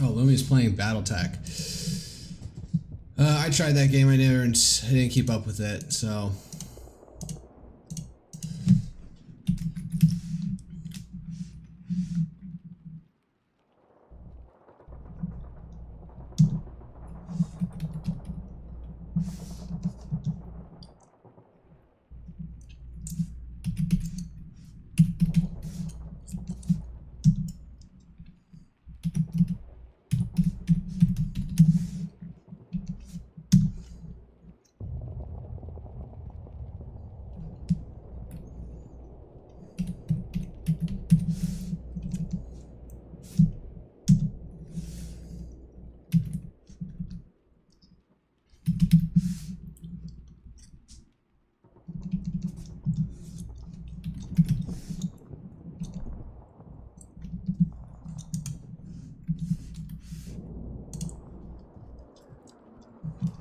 Oh, Lumi's playing BattleTech. I tried that game. I didn't keep up with it. So.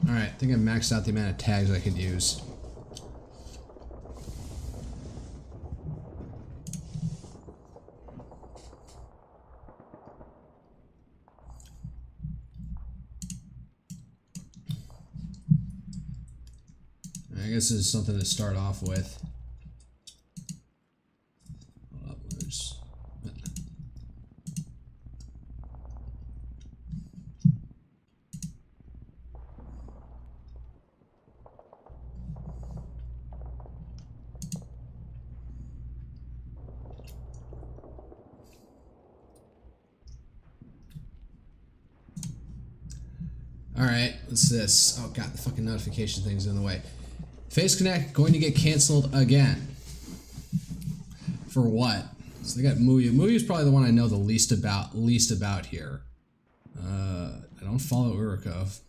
Alright, I think I maxed out the amount of tags I could use. I guess this is something to start off with. Alright, what's this? Oh god, the fucking notification thing's in the way. Face Connect going to get canceled again. For what? So they got Muyu. Muyu's probably the one I know the least about here. I don't follow Urukov.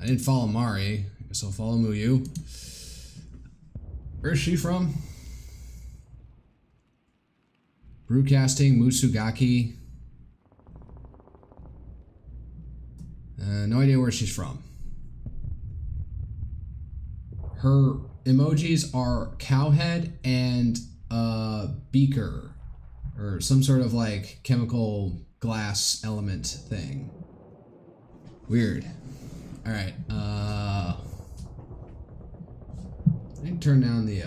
I didn't follow Mari. I guess I'll follow Muyu. Where's she from? Brewcasting, Musugaki. No idea where she's from. Her emojis are cowhead and a beaker, or some sort of like chemical glass element thing. Weird. All right. I need to turn down the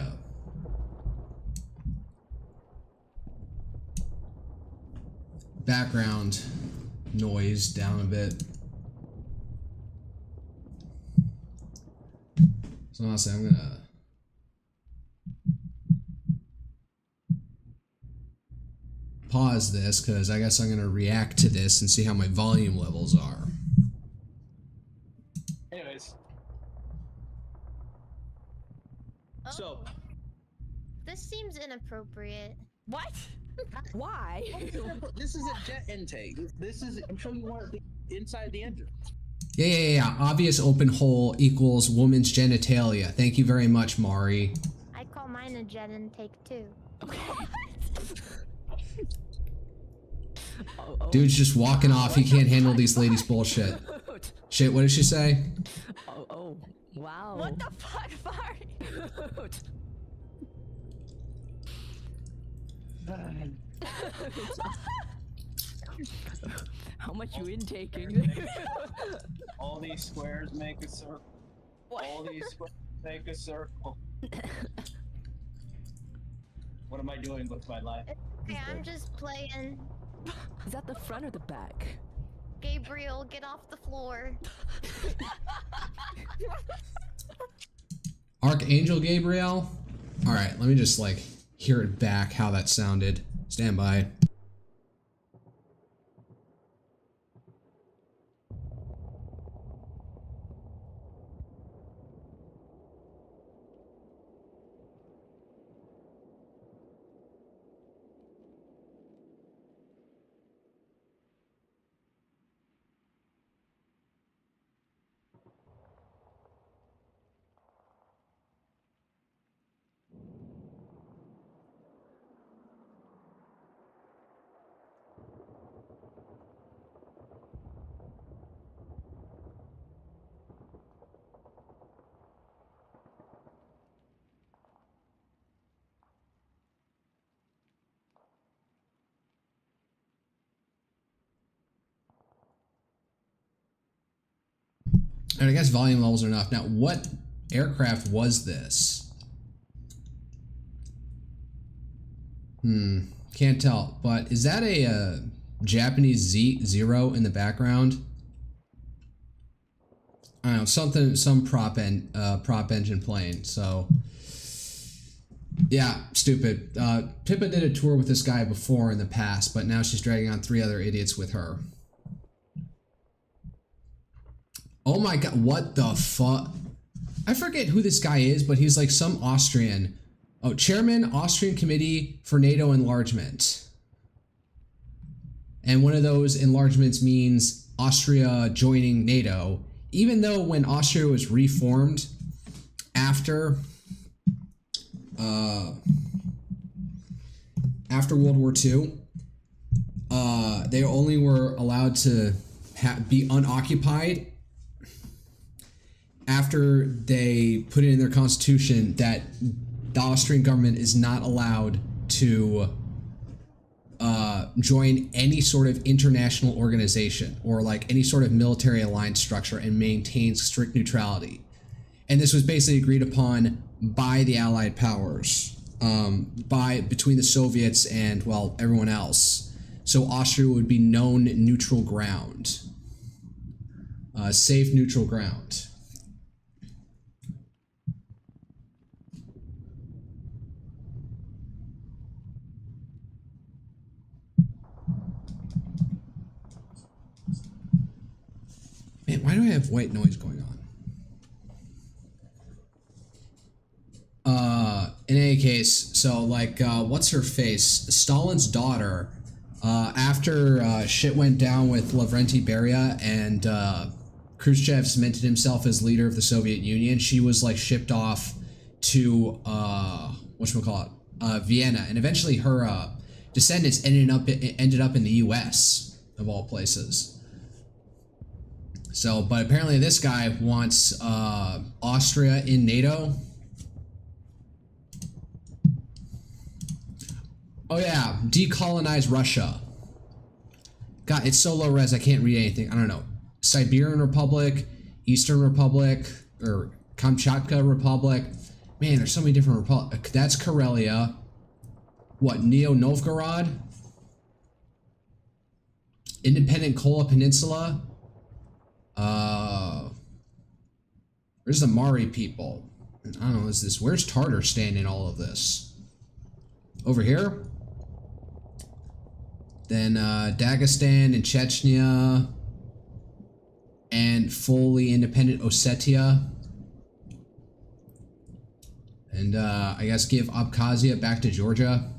background noise down a bit. So honestly, I'm gonna pause this because I guess I'm gonna react to this and see how my volume levels are. Anyways. Oh, So. This seems inappropriate. What? Why? This is a jet intake. This is, I'm showing you one inside the engine. Yeah. Obvious open hole equals woman's genitalia. Thank you very much, Mari. I call mine a jet intake too. Dude's just walking off. He can't handle these ladies' bullshit. Shit, what did she say? Oh, wow. What the fuck, Mari? How much you intaking? All these squares make a circle. All these squares make a circle. What am I doing with my life? Okay, I'm just playing. Is that the front or the back? Gabriel, get off the floor. Archangel Gabriel? Alright, let me just like hear it back how that sounded. Stand by. And I guess volume levels are enough. Now, what aircraft was this? Can't tell. But is that a Japanese Z0 in the background? I don't know, something, some prop engine plane. So, yeah, stupid. Pippa did a tour with this guy before in the past, but now she's dragging on 3 other idiots with her. Oh my god, what the fuck? I forget who this guy is, but he's like some Austrian. Oh, Chairman, Austrian Committee for NATO Enlargement. And one of those enlargements means Austria joining NATO. Even though when Austria was reformed after World War II, they only were allowed to be unoccupied after they put it in their constitution that the Austrian government is not allowed to join any sort of international organization or like any sort of military alliance structure and maintains strict neutrality. And this was basically agreed upon by the Allied powers, between the Soviets and, well, everyone else. So Austria would be known neutral ground, safe neutral ground. Man, why do I have white noise going on? In any case, so like, what's her face? Stalin's daughter, after shit went down with Lavrenti Beria and Khrushchev cemented himself as leader of the Soviet Union, she was like shipped off to, whatchamacallit, Vienna, and eventually her descendants ended up in the US, of all places. So, but apparently this guy wants Austria in NATO. Oh yeah, decolonize Russia. God, it's so low res I can't read anything. I don't know. Siberian Republic, Eastern Republic, or Kamchatka Republic. Man, there's so many different republics. That's Karelia. What, Neo-Novgorod? Independent Kola Peninsula? Where's the Mari people? I don't know, where's Tatarstan in all of this? Over here? Then Dagestan and Chechnya and fully independent Ossetia. And I guess give Abkhazia back to Georgia.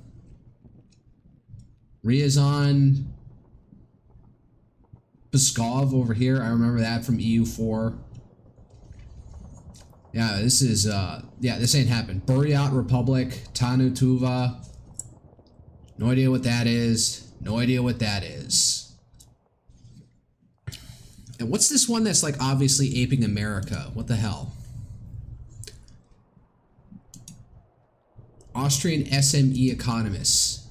Ryazan, Pskov over here. I remember that from EU4. Yeah, this is, yeah, this ain't happened. Buryat Republic, Tanu Tuva. No idea what that is. No idea what that is. And what's this one that's like obviously aping America? What the hell? Austrian SME economists.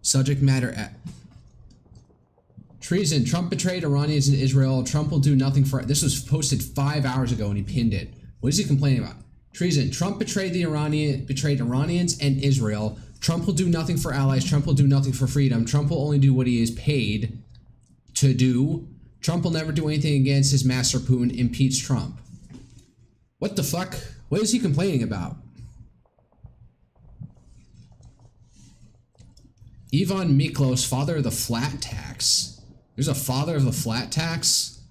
Subject matter Treason. Trump betrayed Iranians in Israel. Trump will do nothing for it. This was posted 5 hours ago and he pinned it. What is he complaining about? Treason. Trump betrayed Iranians and Israel. Trump will do nothing for allies. Trump will do nothing for freedom. Trump will only do what he is paid to do. Trump will never do anything against his master Putin. Impeach Trump. What the fuck? What is he complaining about? Ivan Miklos, father of the flat tax. There's a father of the flat tax?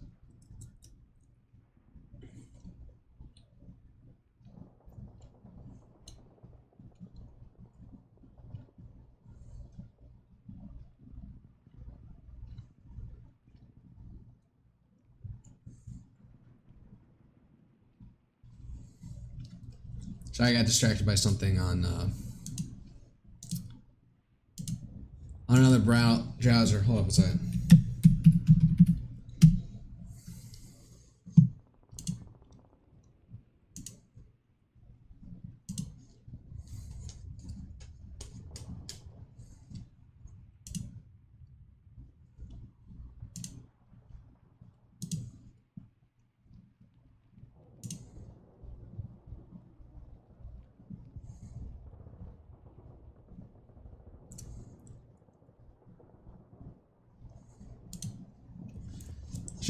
So I got distracted by something on another browser. Hold up a second.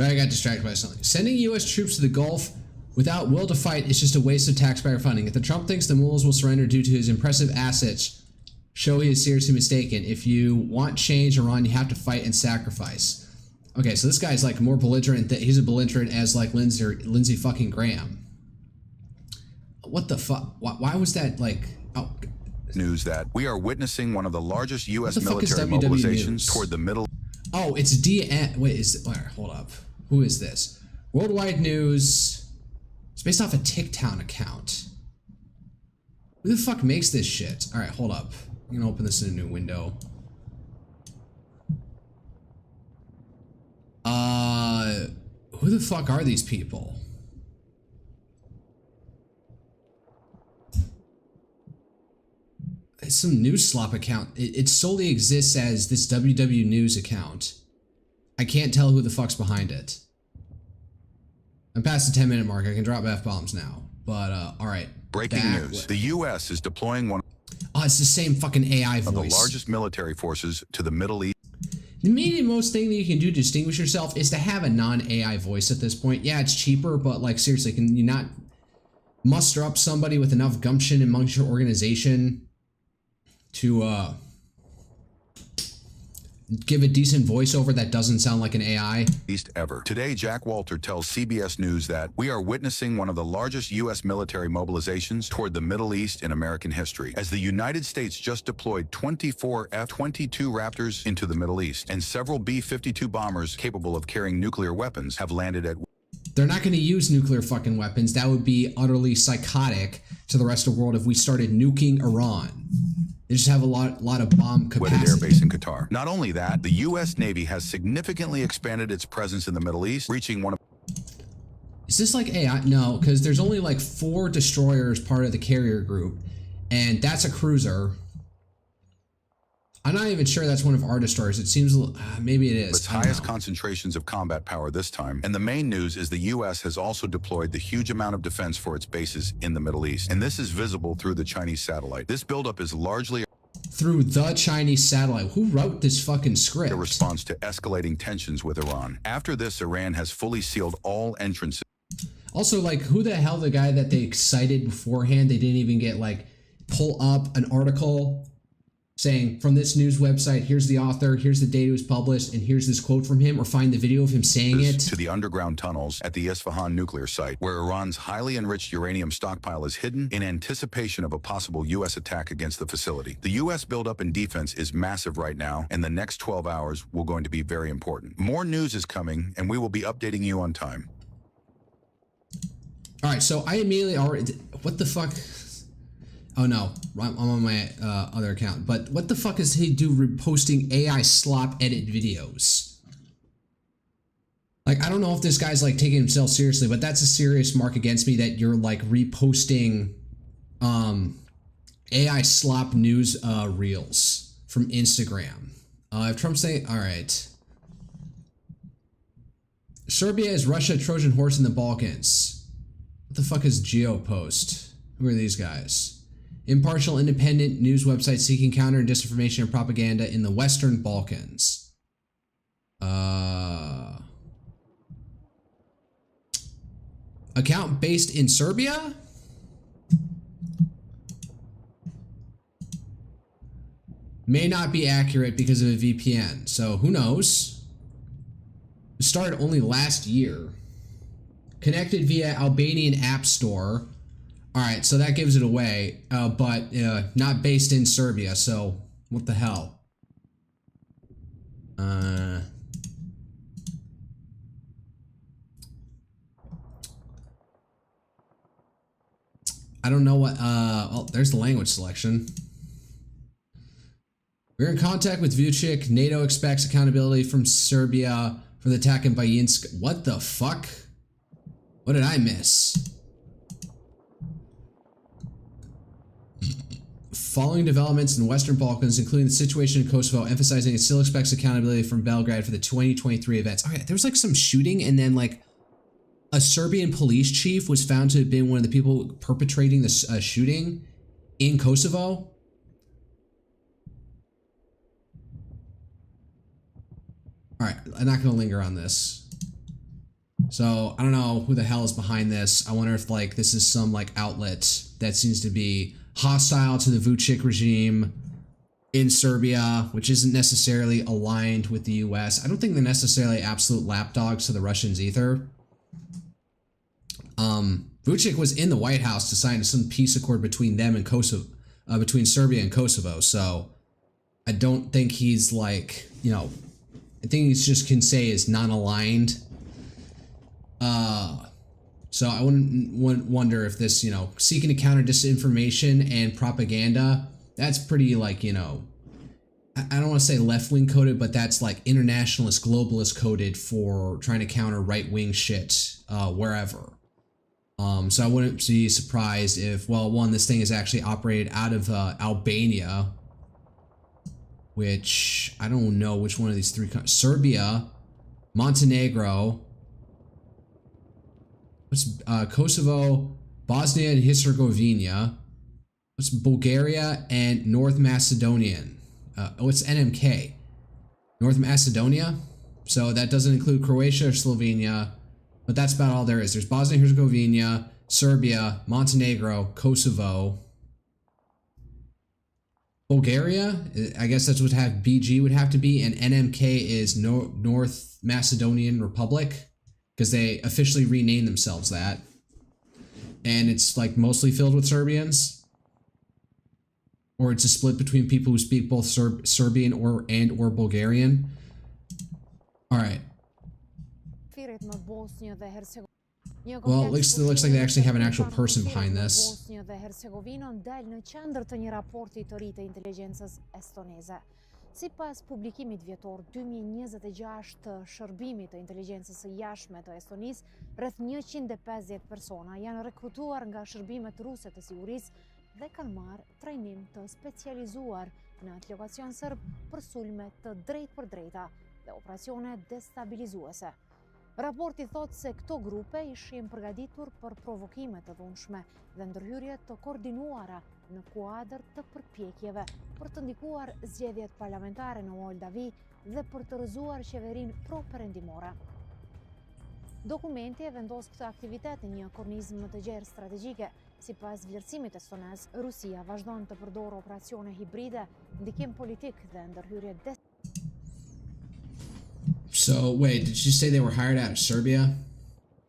I got distracted by something. Sending U.S. troops to the Gulf without will to fight is just a waste of taxpayer funding. If the Trump thinks the mullahs will surrender due to his impressive assets, show he is seriously mistaken. If you want change in Iran, you have to fight and sacrifice. Okay, so this guy's like more belligerent. He's a belligerent as like Lindsey fucking Graham. What the fuck? Why was that like? Oh. News that we are witnessing one of the largest U.S. military WW mobilizations News? toward the Middle. Oh, it's DN. Wait, hold up. Who is this? Worldwide News. It's based off a TikTok account. Who the fuck makes this shit? All right, hold up. I'm gonna open this in a new window. Who the fuck are these people? It's some news slop account. It solely exists as this WW News account. I can't tell who the fuck's behind it. I'm past the 10-minute mark. I can drop F-bombs now. But, alright. Breaking news. The U.S. is deploying one Oh, it's the same fucking AI voice. of the largest military forces to the Middle East. The medium most thing that you can do to distinguish yourself is to have a non-AI voice at this point. Yeah, it's cheaper, but, like, seriously, can you not muster up somebody with enough gumption amongst your organization to, give a decent voiceover that doesn't sound like an AI? East ever. Today, Jack Walter tells CBS News that we are witnessing one of the largest U.S. military mobilizations toward the Middle East in American history, as the United States just deployed 24 F-22 Raptors into the Middle East, and several B-52 bombers capable of carrying nuclear weapons have landed at. They're not going to use nuclear fucking weapons. That would be utterly psychotic to the rest of the world if we started nuking Iran. They just have a lot of bomb capacity. Wetted air base in Qatar. Not only that, the U.S. Navy has significantly expanded its presence in the Middle East, reaching one of... Is this like AI? No, because there's only like 4 destroyers part of the carrier group, and that's a cruiser. I'm not even sure that's one of our destroyers. It seems maybe it is. Its highest concentrations of combat power this time. And the main news is the U.S. has also deployed the huge amount of defense for its bases in the Middle East. And this is visible through the Chinese satellite. This buildup is largely through the Chinese satellite. Who wrote this fucking script? a response to escalating tensions with Iran. After this, Iran has fully sealed all entrances. Also, like, who the hell the guy that they cited beforehand? They didn't even get like pull up an article saying from this news website, here's the author, here's the date it was published, and here's this quote from him, or find the video of him saying it. To the underground tunnels at the Isfahan nuclear site, where Iran's highly enriched uranium stockpile is hidden in anticipation of a possible U.S. attack against the facility. The U.S. buildup in defense is massive right now, and the next 12 hours will going to be very important. More news is coming, and we will be updating you on time. All right, so I immediately already... What the fuck? Oh no, I'm on my other account. But what the fuck is he do reposting AI slop edit videos? Like, I don't know if this guy's like taking himself seriously, but that's a serious mark against me that you're like reposting AI slop news reels from Instagram. If Trump's saying, all right. Serbia is Russia Trojan horse in the Balkans. What the fuck is Geopost? Who are these guys? Impartial, independent news website seeking counter and disinformation and propaganda in the Western Balkans. Account based in Serbia? May not be accurate because of a VPN, so who knows? It started only last year. Connected via Albanian App Store. Alright, so that gives it away, but not based in Serbia, so what the hell? I don't know what, oh, there's the language selection. We're in contact with Vucic. NATO expects accountability from Serbia for the attack in Bajinsk. What the fuck? What did I miss? Following developments in the Western Balkans, including the situation in Kosovo, emphasizing it still expects accountability from Belgrade for the 2023 events. Okay, there was like some shooting, and then like a Serbian police chief was found to have been one of the people perpetrating this shooting in Kosovo. All right, I'm not going to linger on this. So I don't know who the hell is behind this. I wonder if like this is some like outlet that seems to be hostile to the Vucic regime in Serbia, which isn't necessarily aligned with the US. I don't think they're necessarily absolute lapdogs to the Russians either. Vucic was in the White House to sign some peace accord between them and Kosovo, between Serbia and Kosovo. So I don't think he's like, you know, I think he just can say is non-aligned. So I wouldn't wonder if this, you know, seeking to counter disinformation and propaganda, that's pretty like, you know, I don't want to say left-wing coded, but that's like internationalist, globalist coded for trying to counter right-wing shit wherever. So I wouldn't be surprised if, well, one, this thing is actually operated out of Albania, which I don't know which one of these three countries. Serbia, Montenegro, what's Kosovo, Bosnia and Herzegovina, what's Bulgaria, and North Macedonian. It's NMK. North Macedonia. So that doesn't include Croatia or Slovenia, but that's about all there is. There's Bosnia and Herzegovina, Serbia, Montenegro, Kosovo, Bulgaria. I guess that's what BG would have to be, and NMK is North Macedonian Republic, because they officially renamed themselves that, and it's like mostly filled with Serbians, or it's a split between people who speak both Serbian or Bulgarian. All right. Well, it looks like they actually have an actual person behind this. Sipas publikimit vjetor 2026 të shërbimit të inteligjencës së jashtme të Estonisë, rreth 150 persona janë rekrutuar nga shërbimet ruse të sigurisë dhe kanë marrë trajnim të specializuar në atë lokacion serb për sulme të drejtpërdrejta dhe operacione destabilizuese. Raporti thot se këto grupe ishin përgatitur për provokime të dhunshme dhe ndërhyrje të koordinuara në kuadër të përpjekjeve për të ndikuar zgjedhjet parlamentare në Moldavi dhe për të rrëzuar qeverinë pro-perëndimore. Dokumenti e vendos këtë aktivitet në një kornizëm më të gjerë strategjike. Sipas vlerësimit estonez, Rusia vazhdon të përdorë operacione hibride, ndikim politik dhe ndërhyrje So, wait, did you say they were hired out of Serbia?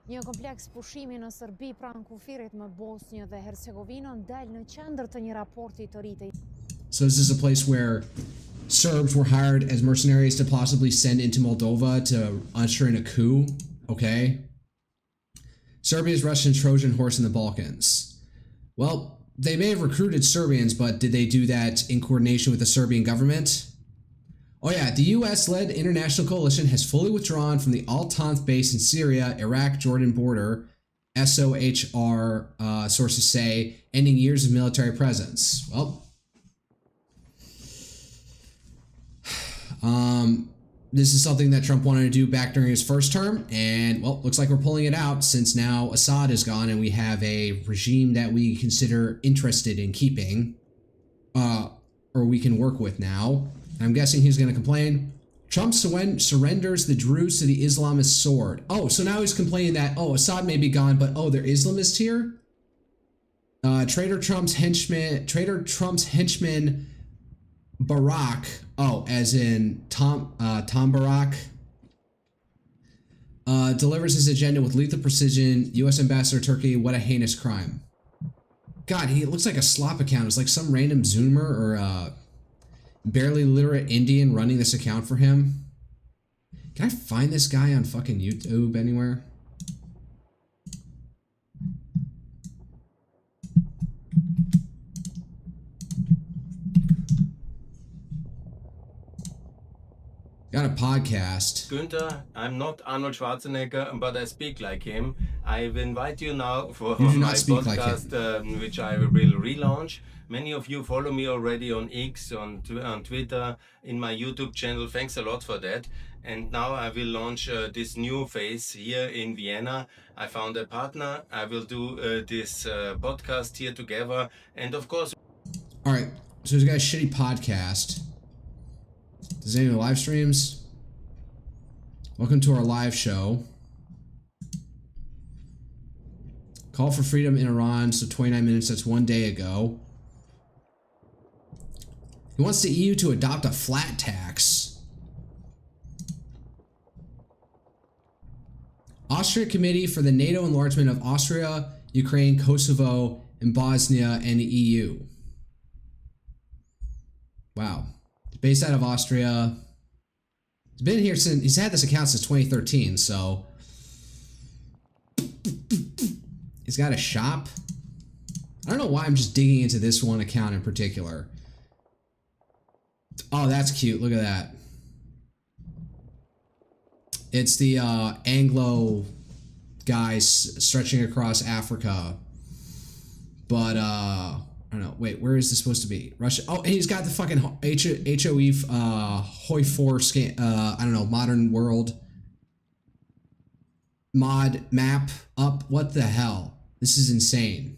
Një kompleks pushimi në Serbi pranë kufirit me Bosnjë dhe Hercegovinën del në qendër të një raporti të ri të. So this is a place where Serbs were hired as mercenaries to possibly send into Moldova to usher in a coup, okay? Serbia's Russian Trojan horse in the Balkans. Well, they may have recruited Serbians, but did they do that in coordination with the Serbian government? Oh yeah, the US-led international coalition has fully withdrawn from the Al-Tanf base in Syria, Iraq-Jordan border, SOHR sources say, ending years of military presence. Well, this is something that Trump wanted to do back during his first term, and well, looks like we're pulling it out since now Assad is gone and we have a regime that we consider interested in keeping, or we can work with now. And I'm guessing he's going to complain. Trump surrenders the Druze to the Islamist sword. Oh, so now he's complaining that, oh, Assad may be gone, but oh, they're Islamists here? Traitor Trump's henchman Barack, oh, as in Tom Barack, delivers his agenda with lethal precision. U.S. Ambassador to Turkey, what a heinous crime. God, he looks like a slop account. It's like some random Zoomer or barely literate Indian running this account for him. Can I find this guy on fucking YouTube anywhere? Got a podcast. Günther, I'm not Arnold Schwarzenegger, but I speak like him. I will invite you now for You do my not speak like podcast, which I will relaunch. Many of you follow me already on X, on Twitter, in my YouTube channel. Thanks a lot for that. And now I will launch this new phase here in Vienna. I found a partner. I will do this podcast here together. And of course... All right, so there's a guy's shitty podcast. Does any live streams? Welcome to our live show. Call for freedom in Iran, so 29 minutes, that's 1 day ago. He wants the EU to adopt a flat tax. Austria Committee for the NATO enlargement of Austria, Ukraine, Kosovo, and Bosnia and the EU. Wow. Based out of Austria. He's been here since, he's had this account since 2013, so. He's got a shop. I don't know why I'm just digging into this one account in particular. Oh, that's cute. Look at that. It's the Anglo guys stretching across Africa. But, I don't know. Wait, where is this supposed to be? Russia. Oh, and he's got the fucking HOE Hoi 4 scan. I don't know. Modern world mod map up. What the hell? This is insane.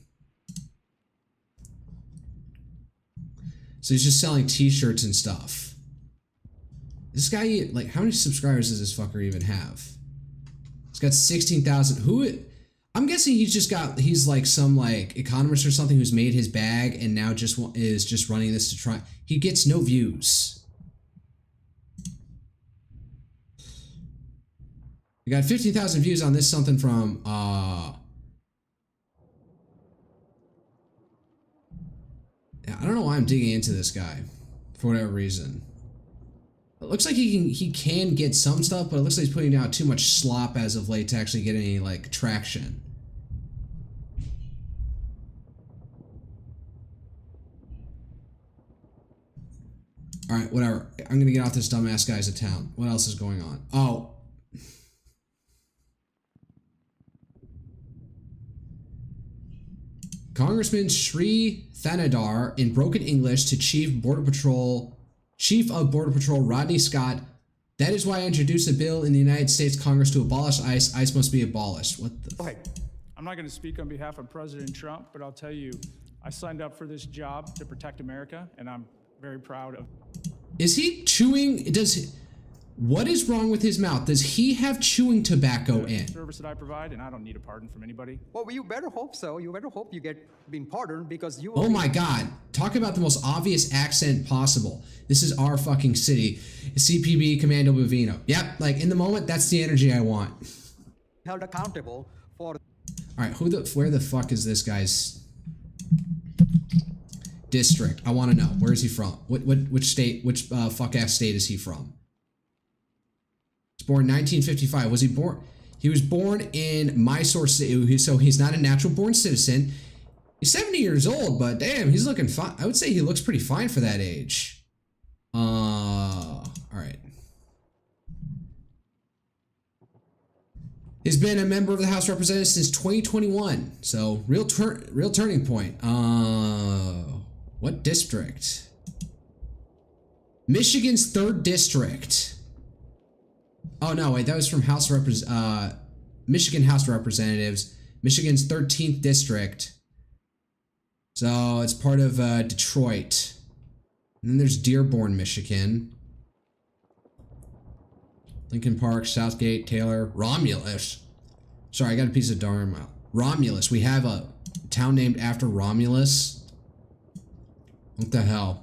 So he's just selling T-shirts and stuff. This guy, like, how many subscribers does this fucker even have? He's got 16,000. Who? I'm guessing he's like some like economist or something who's made his bag and now is just running this to try. He gets no views. We got 15,000 views on this something from yeah, I don't know why I'm digging into this guy for whatever reason. It looks like he can get some stuff, but it looks like he's putting out too much slop as of late to actually get any like traction. All right, whatever. I'm gonna get off this dumbass guy's account. What else is going on? Oh. Congressman Sri Thanadar in broken English to Chief of Border Patrol Rodney Scott. That is why I introduced a bill in the United States Congress to abolish ICE. ICE must be abolished. What the? Okay. I'm not going to speak on behalf of President Trump, but I'll tell you, I signed up for this job to protect America, and I'm very proud of. Is he chewing? What is wrong with his mouth? Does he have chewing tobacco in? Service that I provide, and I don't need a pardon from anybody. Well, you better hope so. You better hope you get been pardoned because you. Oh my God! Talk about the most obvious accent possible. This is our fucking city. CPB Commando Bovino. Yep, like in the moment, that's the energy I want. Held accountable for. All right, where the fuck is this guy's district? I want to know. Where is he from? Which state? Which fuck ass state is he from? He's born 1955. Was he born? He was born in Mysore, so he's not a natural born citizen. He's 70 years old, but damn, he's looking fine. I would say he looks pretty fine for that age. All right. He's been a member of the House of Representatives since 2021, so real turning point. What district? Michigan's 3rd district. Oh no, wait, that was from Michigan House of Representatives, Michigan's 13th district. So it's part of Detroit. And then there's Dearborn, Michigan. Lincoln Park, Southgate, Taylor, Romulus. Sorry, I got a piece of Dharma. Romulus. We have a town named after Romulus. What the hell?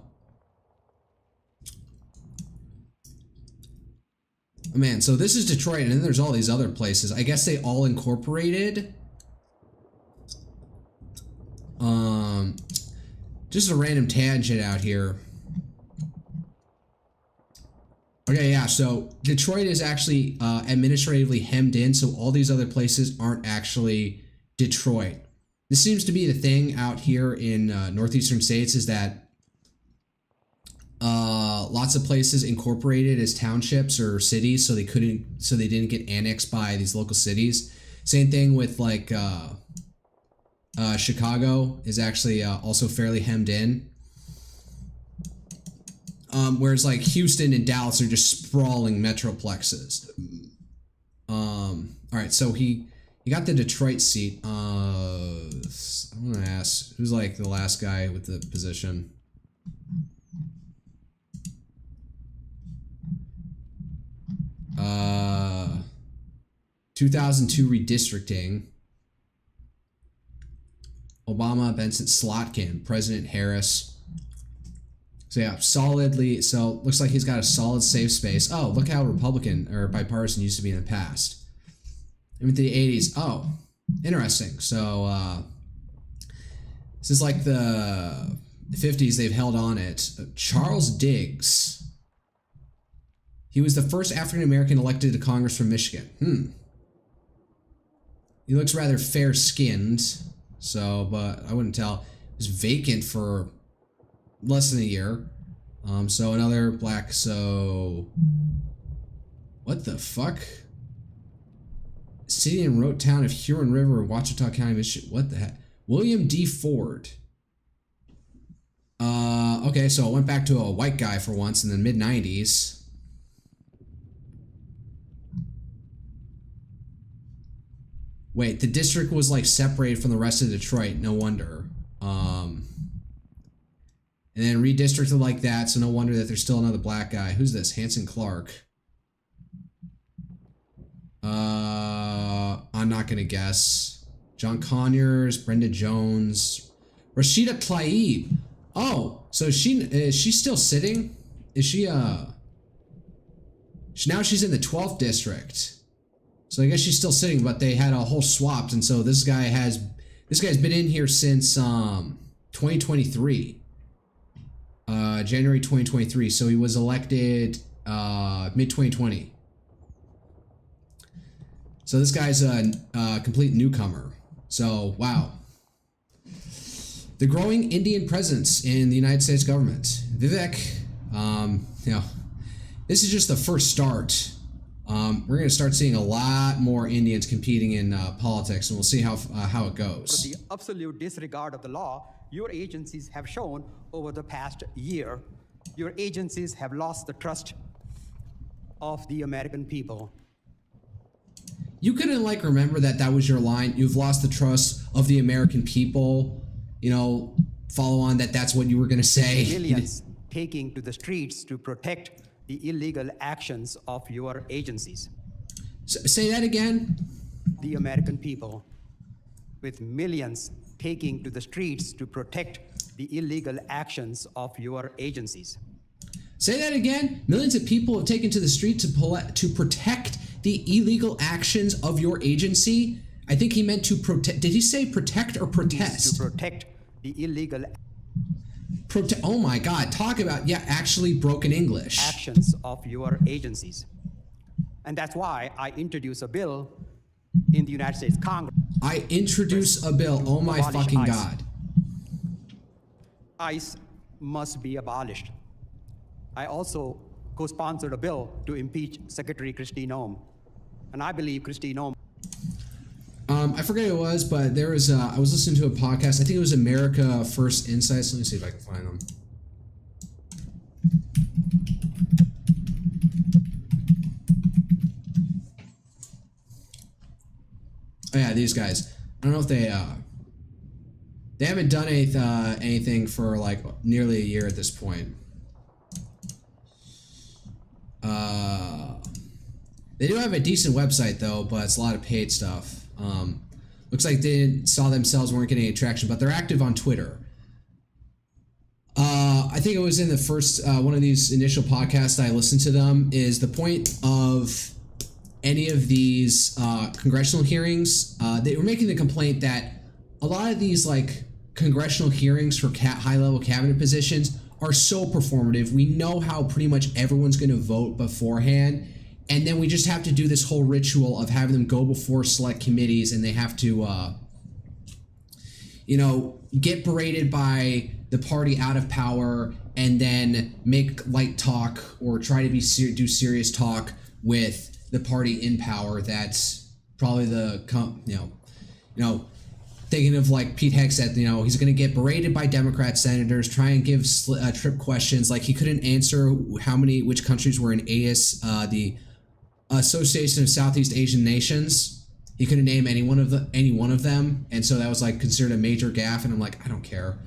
Oh, man, so this is Detroit, and then there's all these other places. I guess they all incorporated. Just a random tangent out here. Okay, yeah, so Detroit is actually administratively hemmed in, so all these other places aren't actually Detroit. This seems to be the thing out here in northeastern states, is that lots of places incorporated as townships or cities, so they didn't get annexed by these local cities. Same thing with like Chicago is actually also fairly hemmed in. Whereas like Houston and Dallas are just sprawling metroplexes. All right, so he got the Detroit seat. I'm gonna ask, who's like the last guy with the position? 2002 redistricting. Obama, Benson, Slotkin, President Harris. So yeah, solidly. So looks like he's got a solid safe space. Oh, look how Republican or bipartisan used to be in the past. Into the 80s. Oh, interesting. So since like the 50s, they've held on it. Charles Diggs. He was the first African American elected to Congress from Michigan. He looks rather fair-skinned. So, but I wouldn't tell. It was vacant for less than a year. So another black. So what the fuck? City and wrote town of Huron River, Ouachita County, Michigan. What the heck? William D. Ford. Okay, so it went back to a white guy for once in the mid-90s. Wait, the district was like separated from the rest of Detroit. No wonder. And then redistricted like that, so no wonder that there's still another black guy. Who's this? Hanson Clark. I'm not gonna guess. John Conyers, Brenda Jones, Rashida Tlaib. Oh, so is she still sitting? Is she now she's in the 12th district. So I guess she's still sitting, but they had a whole swapped, and so this guy's been in here since 2023. January 2023. So he was elected mid-2020. So this guy's a complete newcomer. So, wow. The growing Indian presence in the United States government. Vivek, this is just the first start. We're going to start seeing a lot more Indians competing in politics, and we'll see how it goes. For the absolute disregard of the law your agencies have shown over the past year, your agencies have lost the trust of the American people. You couldn't like remember that was your line. You've lost the trust of the American people. You know, follow on that's what you were going to say. Millions taking to the streets to protect the illegal actions of your agencies. Say that again. The American people, with millions taking to the streets to protect the illegal actions of your agencies. Say that again. Millions of people have taken to the street to protect the illegal actions of your agency. I think he meant to protect. Did he say protect or protest? To protect the illegal oh my God, talk about, actually broken English. Actions of your agencies. And that's why I introduced a bill in the United States Congress. I introduce a bill, oh my fucking God. ICE must be abolished. I also co-sponsored a bill to impeach Secretary Kristi Noem. And I believe Kristi Noem. I forget who it was, but there was, I was listening to a podcast. I think it was America First Insights. Let me see if I can find them. these guys. I don't know if they haven't done anything for like nearly a year at this point. They do have a decent website though, but it's a lot of paid stuff. Looks like they saw themselves weren't getting any traction, but they're active on Twitter. I think it was in the first one of these initial podcasts I listened to them, is the point of any of these congressional hearings. They were making the complaint that a lot of these like congressional hearings for high-level cabinet positions are so performative. We know how pretty much everyone's going to vote beforehand, and then we just have to do this whole ritual of having them go before select committees, and they have to, you know, get berated by the party out of power, and then make light talk or try to do serious talk with the party in power. That's probably the thinking of like Pete Heck said, you know, he's going to get berated by Democrat senators, try and give trip questions. Like he couldn't answer which countries were in AIS, the Association of Southeast Asian Nations. He couldn't name any one of them, and so that was like considered a major gaffe. And I'm like, I don't care.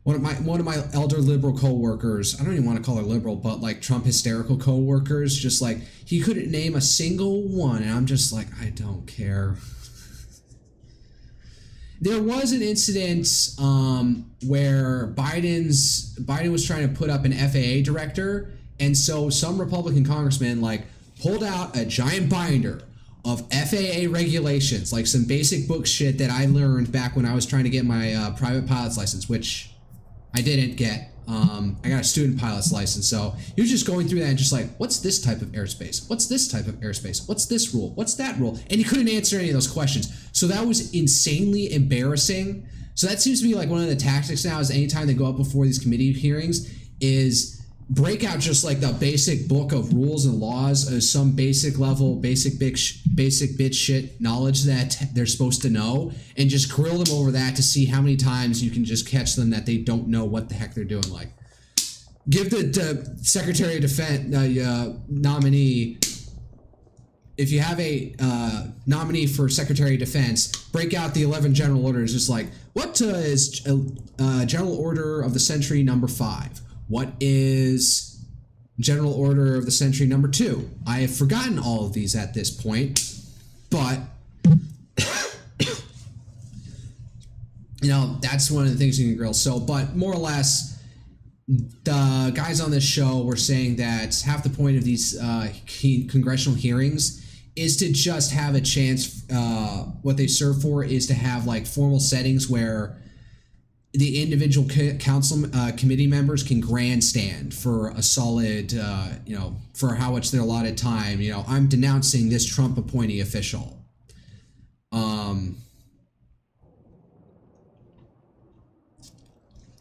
One of my elder liberal co-workers, I don't even want to call her liberal, but like Trump hysterical co-workers, just like he couldn't name a single one, and I'm just like, I don't care. There was an incident where Biden was trying to put up an FAA director, and so some Republican congressman like pulled out a giant binder of FAA regulations, like some basic book shit that I learned back when I was trying to get my private pilot's license, which I didn't get. I got a student pilot's license, so he was just going through that and just like, what's this type of airspace? What's this type of airspace? What's this rule? What's that rule? And he couldn't answer any of those questions. So that was insanely embarrassing. So that seems to be like one of the tactics now, is anytime they go up before these committee hearings is break out just like the basic book of rules and laws, some basic level, basic bitch shit knowledge that they're supposed to know, and just grill them over that to see how many times you can just catch them that they don't know what the heck they're doing. Like, give the Secretary of Defense nominee, if you have a nominee for Secretary of Defense, break out the 11 general orders. Just like, what is General Order of the Century number 5? What is General Order of the Century number 2? I have forgotten all of these at this point, but you know, that's one of the things you can grill. So, but more or less, the guys on this show were saying that half the point of these congressional hearings is to just have a chance. What they serve for is to have like formal settings where the individual council committee members can grandstand for a solid, you know, for how much their allotted time. You know, I'm denouncing this Trump appointee official.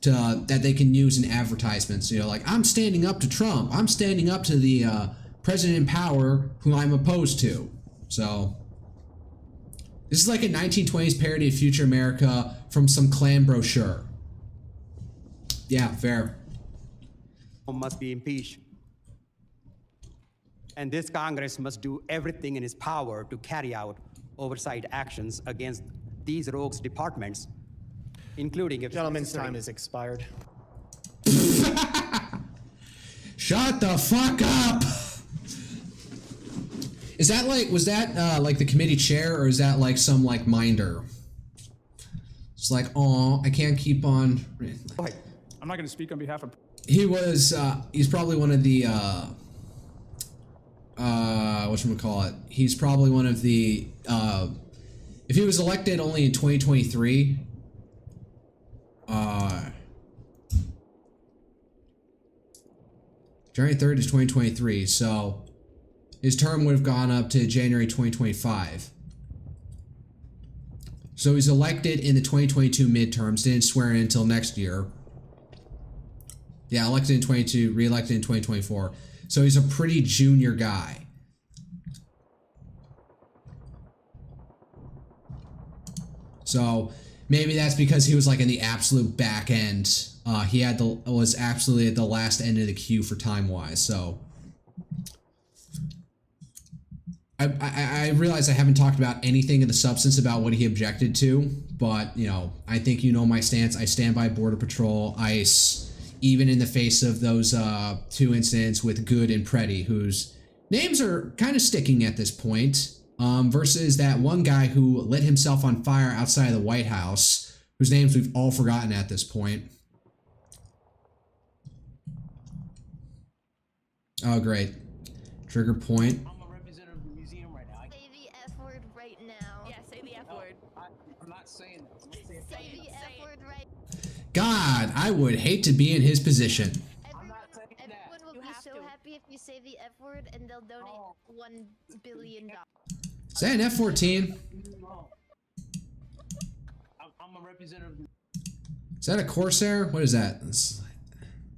That they can use in advertisements. You know, like, I'm standing up to Trump. I'm standing up to the president in power who I'm opposed to. So this is like a 1920s parody of Future America from some Klan brochure. Yeah, fair. Must be impeached. And this Congress must do everything in its power to carry out oversight actions against these rogues departments, including if Gentlemen's time is expired. Shut the fuck up! Is that like, was that like the committee chair, or is that like some like minder? It's like, oh, I can't keep on. I'm not going to speak on behalf of. He was, he's probably one of the, whatchamacallit, he's probably one of the, if he was elected only in 2023, January 3rd is 2023, so his term would have gone up to January 2025. So he's elected in the 2022 midterms, didn't swear in until next year. Yeah, elected in 22, re-elected in 2024. So he's a pretty junior guy. So maybe that's because he was like in the absolute back end. He had was absolutely at the last end of the queue for time-wise. So I realize I haven't talked about anything of the substance about what he objected to, but, you know, I think you know my stance. I stand by Border Patrol, ICE, even in the face of those 2 incidents with Good and Preddy, whose names are kind of sticking at this point, versus that one guy who lit himself on fire outside of the White House, whose names we've all forgotten at this point. Oh, great. Trigger point. I'm a representative of the museum right now. Say the F word right now. Yeah, say the F word. I'm not saying that. I'm not saying Say the F word right. God, I would hate to be in his position. I'm not saying that. Everyone will You be have so to. happy if you say the F word, and they'll donate $1 billion. Is that an F-14? No. I'm a representative of the Is that a Corsair? What is that? It's-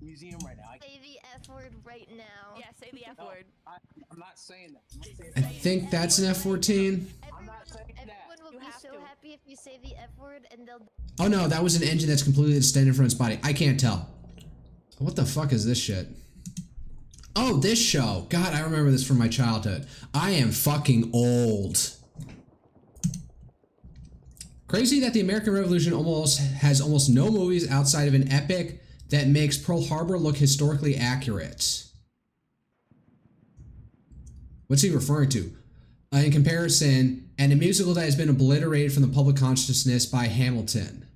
museum right now. Say the F word right now. Yeah, say the F word. I'm not saying that. I'm not saying I that. think that's an F-14. I'm not saying that. Everyone will You be have so to. happy if you say the F word, and they'll. Oh no, that was an engine that's completely extended from its body. I can't tell. What the fuck is this shit? Oh, this show. God, I remember this from my childhood. I am fucking old. Crazy that the American Revolution has almost no movies outside of an epic that makes Pearl Harbor look historically accurate. What's he referring to? In comparison, and a musical that has been obliterated from the public consciousness by Hamilton.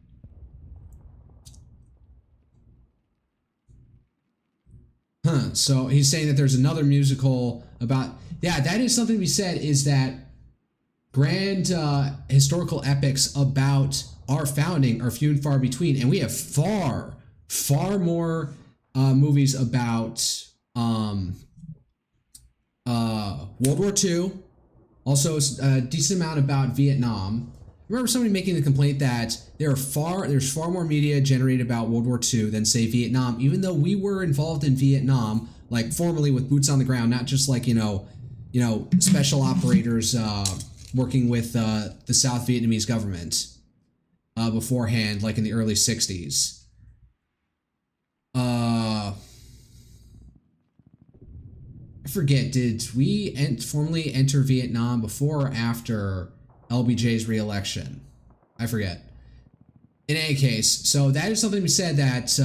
Huh, so he's saying that there's another musical about... Yeah, that is something to be said, is that grand historical epics about our founding are few and far between, and we have far more movies about World War II, also a decent amount about Vietnam. I remember somebody making the complaint that there's far more media generated about World War II than, say, Vietnam, even though we were involved in Vietnam, like formally with boots on the ground, not just like, you know, special operators working with the South Vietnamese government beforehand, like in the early 60s. I forget, did we formally enter Vietnam before or after LBJ's re-election? I forget. In any case, so that is something to be said, that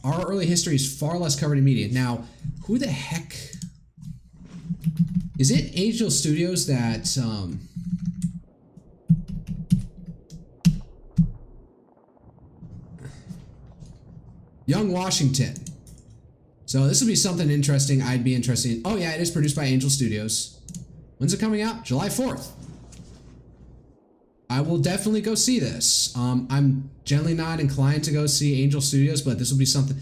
our early history is far less covered in media. Now, who the heck... Is it Angel Studios that... Young Washington. So this will be something interesting. I'd be interested in. Oh yeah, it is produced by Angel Studios. When's it coming out? July 4th. I will definitely go see this. I'm generally not inclined to go see Angel Studios, but this will be something.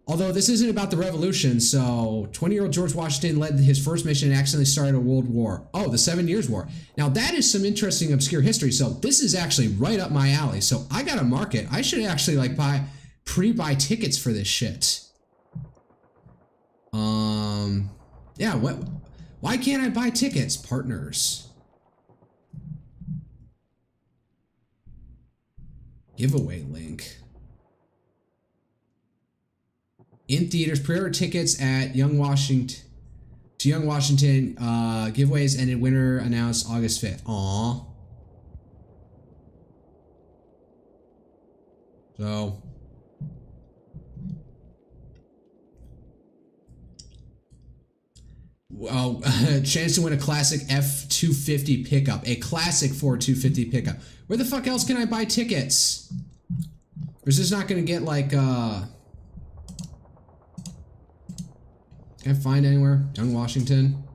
Although this isn't about the revolution, so 20-year-old George Washington led his first mission and accidentally started a world war. Oh, the 7 Years' War. Now that is some interesting obscure history. So this is actually right up my alley. So I gotta mark it. I should actually like pre-buy tickets for this shit. Yeah, why can't I buy tickets, partners? Giveaway link. In theaters, pre-order tickets at Young Washington. Giveaways ended, winner announced August 5th. Aww. So... Oh, chance to win a classic F-250 pickup. A classic Ford 250 pickup. Where the fuck else can I buy tickets? Or is this not going to get like, can I find anywhere? Young Washington.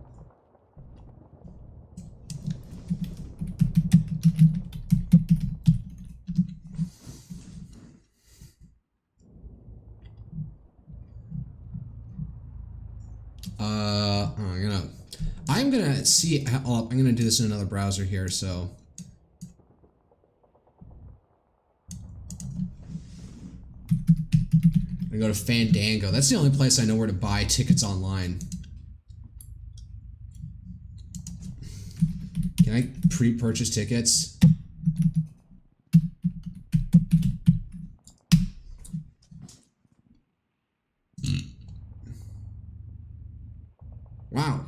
I'm gonna see. I'm gonna do this in another browser here. So, I'm gonna go to Fandango. That's the only place I know where to buy tickets online. Can I pre-purchase tickets? Wow.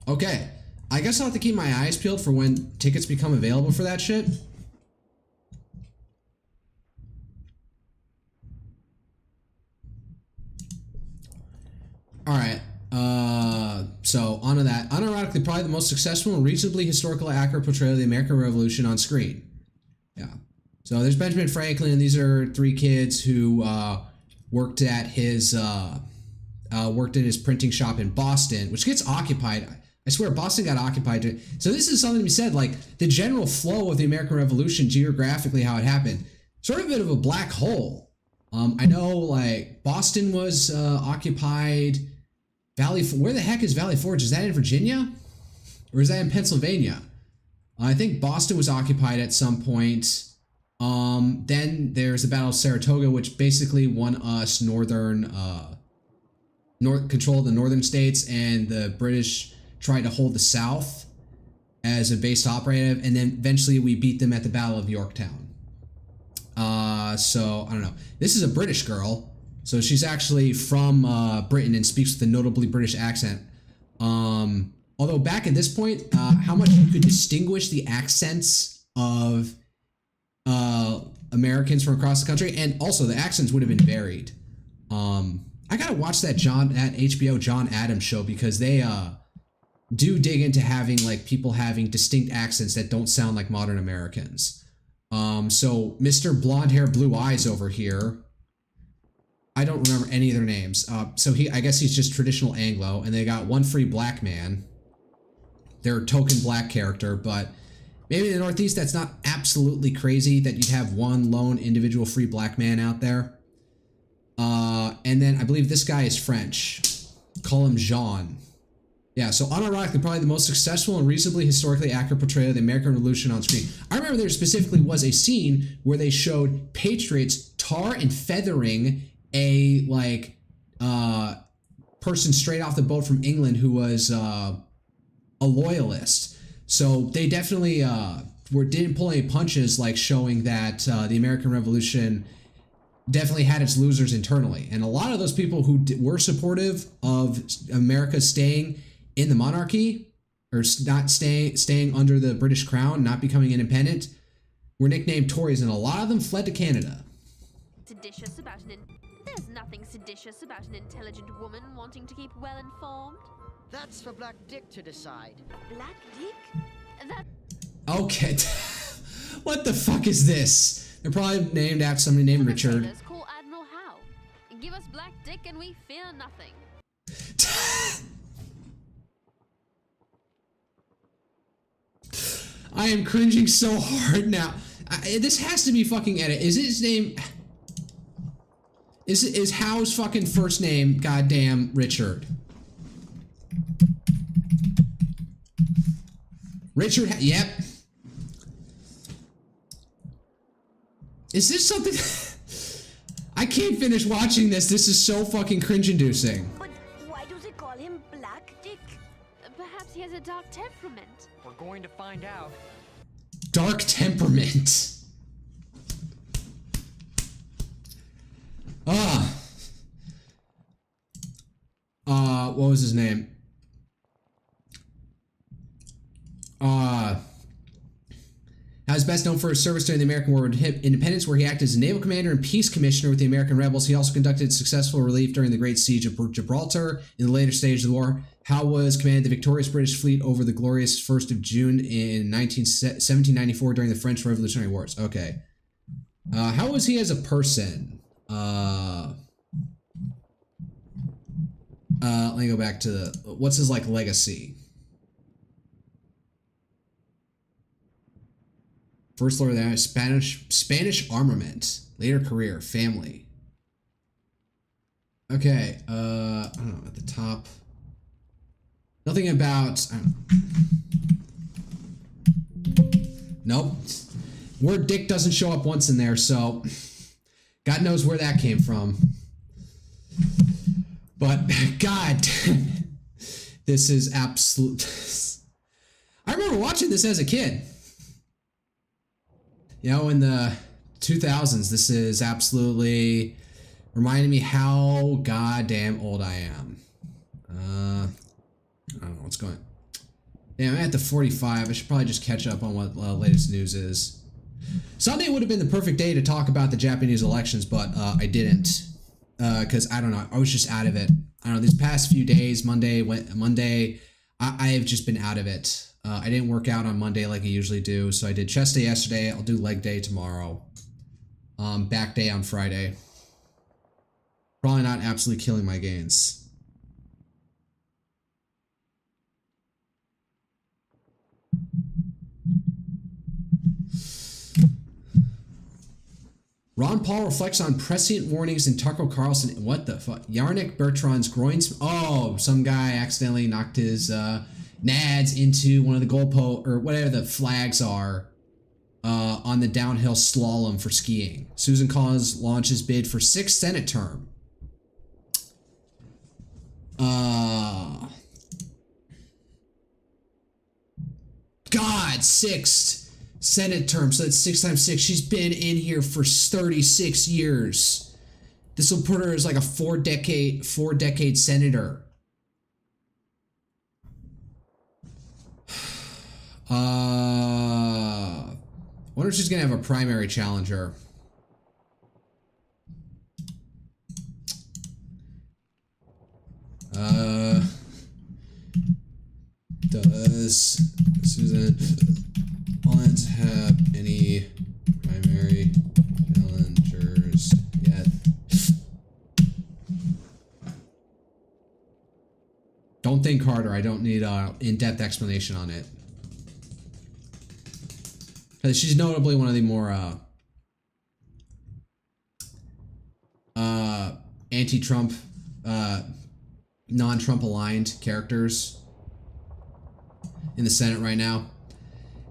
Okay. I guess I'll have to keep my eyes peeled for when tickets become available for that shit. Alright, so on to that. Unironically, probably the most successful and reasonably historical accurate portrayal of the American Revolution on screen. Yeah. So there's Benjamin Franklin, and these are 3 kids who worked at his worked in his printing shop in Boston, which gets occupied. I swear, Boston got occupied. So this is something to be said, like the general flow of the American Revolution, geographically, how it happened, sort of a bit of a black hole. I know, like Boston was occupied. Where the heck is Valley Forge? Is that in Virginia, or is that in Pennsylvania? I think Boston was occupied at some point. Then there's the Battle of Saratoga, which basically won us control of the northern states, and the British tried to hold the South as a base operative, and then eventually we beat them at the Battle of Yorktown. So I don't know. This is a British girl, so she's actually from Britain and speaks with a notably British accent. Although back at this point, how much you could distinguish the accents of Americans from across the country, and also the accents would have been varied. I gotta watch that HBO John Adams show, because they do dig into having like people having distinct accents that don't sound like modern Americans. So Mr. Blonde Hair Blue Eyes over here, I don't remember any of their names. So I guess he's just traditional Anglo, and they got one free black man. They're a token black character, but maybe in the Northeast that's not absolutely crazy that you'd have one lone individual free black man out there. And then I believe this guy is French. Call him Jean. Yeah, so unironically, probably the most successful and reasonably historically accurate portrayal of the American Revolution on screen. I remember there specifically was a scene where they showed patriots tar and feathering a person straight off the boat from England who was a loyalist. So they definitely didn't pull any punches, like showing that the American Revolution definitely had its losers internally. And a lot of those people who were supportive of America staying in the monarchy, or not staying under the British crown, not becoming independent, were nicknamed Tories, and a lot of them fled to Canada. Seditious about There's nothing seditious about an intelligent woman wanting to keep well informed. That's for Black Dick to decide. Black Dick? That... Okay. What the fuck is this? They're probably named after somebody named Richard. Call Admiral Howe. Give us Black Dick and we fear nothing. I am cringing so hard now. This has to be fucking edit. Is his name... Is Howe's fucking first name goddamn Richard? Richard, yep. Is this something... I can't finish watching this. This is so fucking cringe-inducing. But why do they call him Black Dick? Perhaps he has a dark temperament. We're going to find out. Dark temperament. What was his name? Is best known for his service during the American War of Independence, where he acted as a naval commander and peace commissioner with the American rebels. He also conducted successful relief during the Great Siege of Gibraltar in the later stage of the war. Howe was commanded the victorious British fleet over the glorious 1st of June in 1794 during the French Revolutionary Wars. Okay. How was he as a person? Let me go back to the... What's his, like, legacy? First Lord of the Spanish armament. Later career. Family. Okay. I don't know. At the top. Nothing about... I don't know. Nope. Word dick doesn't show up once in there, so... God knows where that came from. But, God... This is absolute... I remember watching this as a kid. You know, in the 2000s, this is absolutely reminding me how goddamn old I am. I don't know what's going on. Damn, I'm at the 45. I should probably just catch up on what latest news is. Sunday would have been the perfect day to talk about the Japanese elections, but I didn't. Because, I don't know, I was just out of it. I don't know, these past few days, Monday, I have just been out of it. I didn't work out on Monday like I usually do, so I did chest day yesterday. I'll do leg day tomorrow. Back day on Friday. Probably not absolutely killing my gains. Ron Paul reflects on prescient warnings in Tucker Carlson. What the fuck? Yarnik Bertrand's groin. Oh, some guy accidentally knocked his nads into one of the goalposts or whatever the flags are on the downhill slalom for skiing. Susan Collins launches bid for 6th Senate term. God, 6th Senate term, so that's 6 times 6. She's been in here for 36 years. This will put her as like a four decade senator. Wonder if she's gonna have a primary challenger. Does Susan Collins have any primary challengers yet? Don't think harder. I don't need an in-depth explanation on it. Because she's notably one of the more anti-Trump, non-Trump aligned characters in the Senate right now.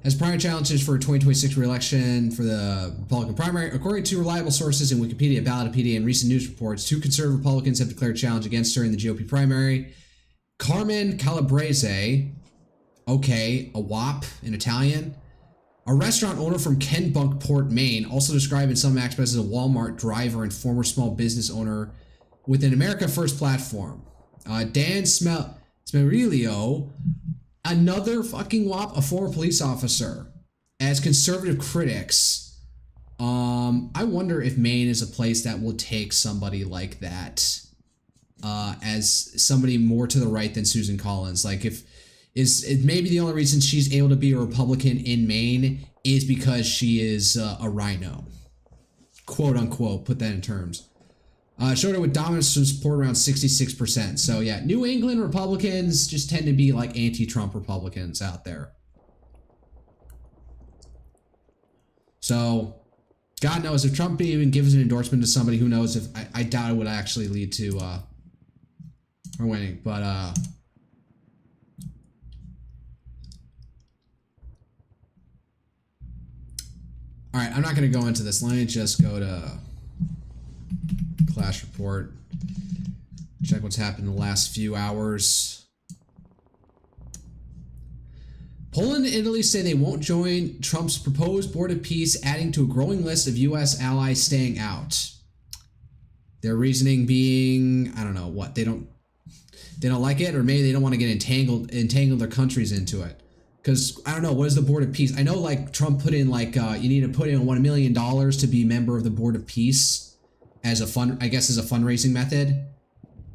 As primary challenges for 2026 re-election for the Republican primary, according to reliable sources in Wikipedia, Ballotpedia, and recent news reports, 2 conservative Republicans have declared challenge against her in the GOP primary. Carmen Calabrese, okay, a WAP in Italian, a restaurant owner from Kennebunkport, Maine, also described in some aspects as a Walmart driver and former small business owner with an America First platform. Dan Smerilio, another fucking WAP, a former police officer. As conservative critics, I wonder if Maine is a place that will take somebody like that as somebody more to the right than Susan Collins. Like, it maybe the only reason she's able to be a Republican in Maine is because she is a rhino, quote unquote. Put that in terms. Showed her with dominant support around 66%. So yeah, New England Republicans just tend to be like anti-Trump Republicans out there. So God knows if Trump even gives an endorsement to somebody, who knows if I doubt it would actually lead to her winning. But all right, I'm not going to go into this. Let me just go to Clash Report. Check what's happened in the last few hours. Poland and Italy say they won't join Trump's proposed board of peace, adding to a growing list of U.S. allies staying out. Their reasoning being, I don't know what, they don't like it, or maybe they don't want to get entangled their countries into it. Because, I don't know, what is the board of peace? I know, like, Trump put in, like, you need to put in $1 million to be a member of the board of peace as a fundraising method.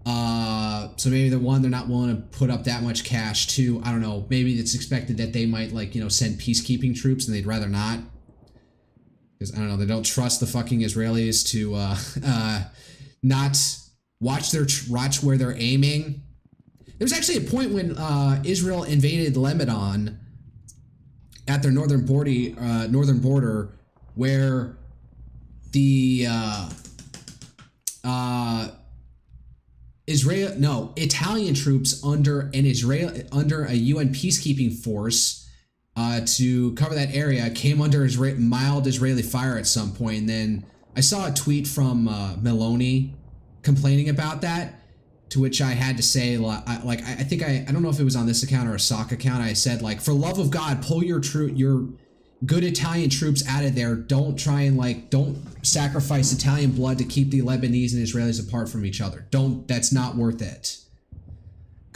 So maybe they're not willing to put up that much cash. 2, I don't know, maybe it's expected that they might, like, send peacekeeping troops and they'd rather not. Because, I don't know, they don't trust the fucking Israelis to not watch where they're aiming. There's actually a point when Israel invaded Lebanon at their northern border where the Italian troops under a UN peacekeeping force to cover that area came under mild Israeli fire at some point. And then I saw a tweet from Meloni complaining about that, to which I had to say, like, I think I don't know if it was on this account or a sock account. I said, like, for love of God, pull your good Italian troops out of there. Don't try and, don't sacrifice Italian blood to keep the Lebanese and Israelis apart from each other. That's not worth it.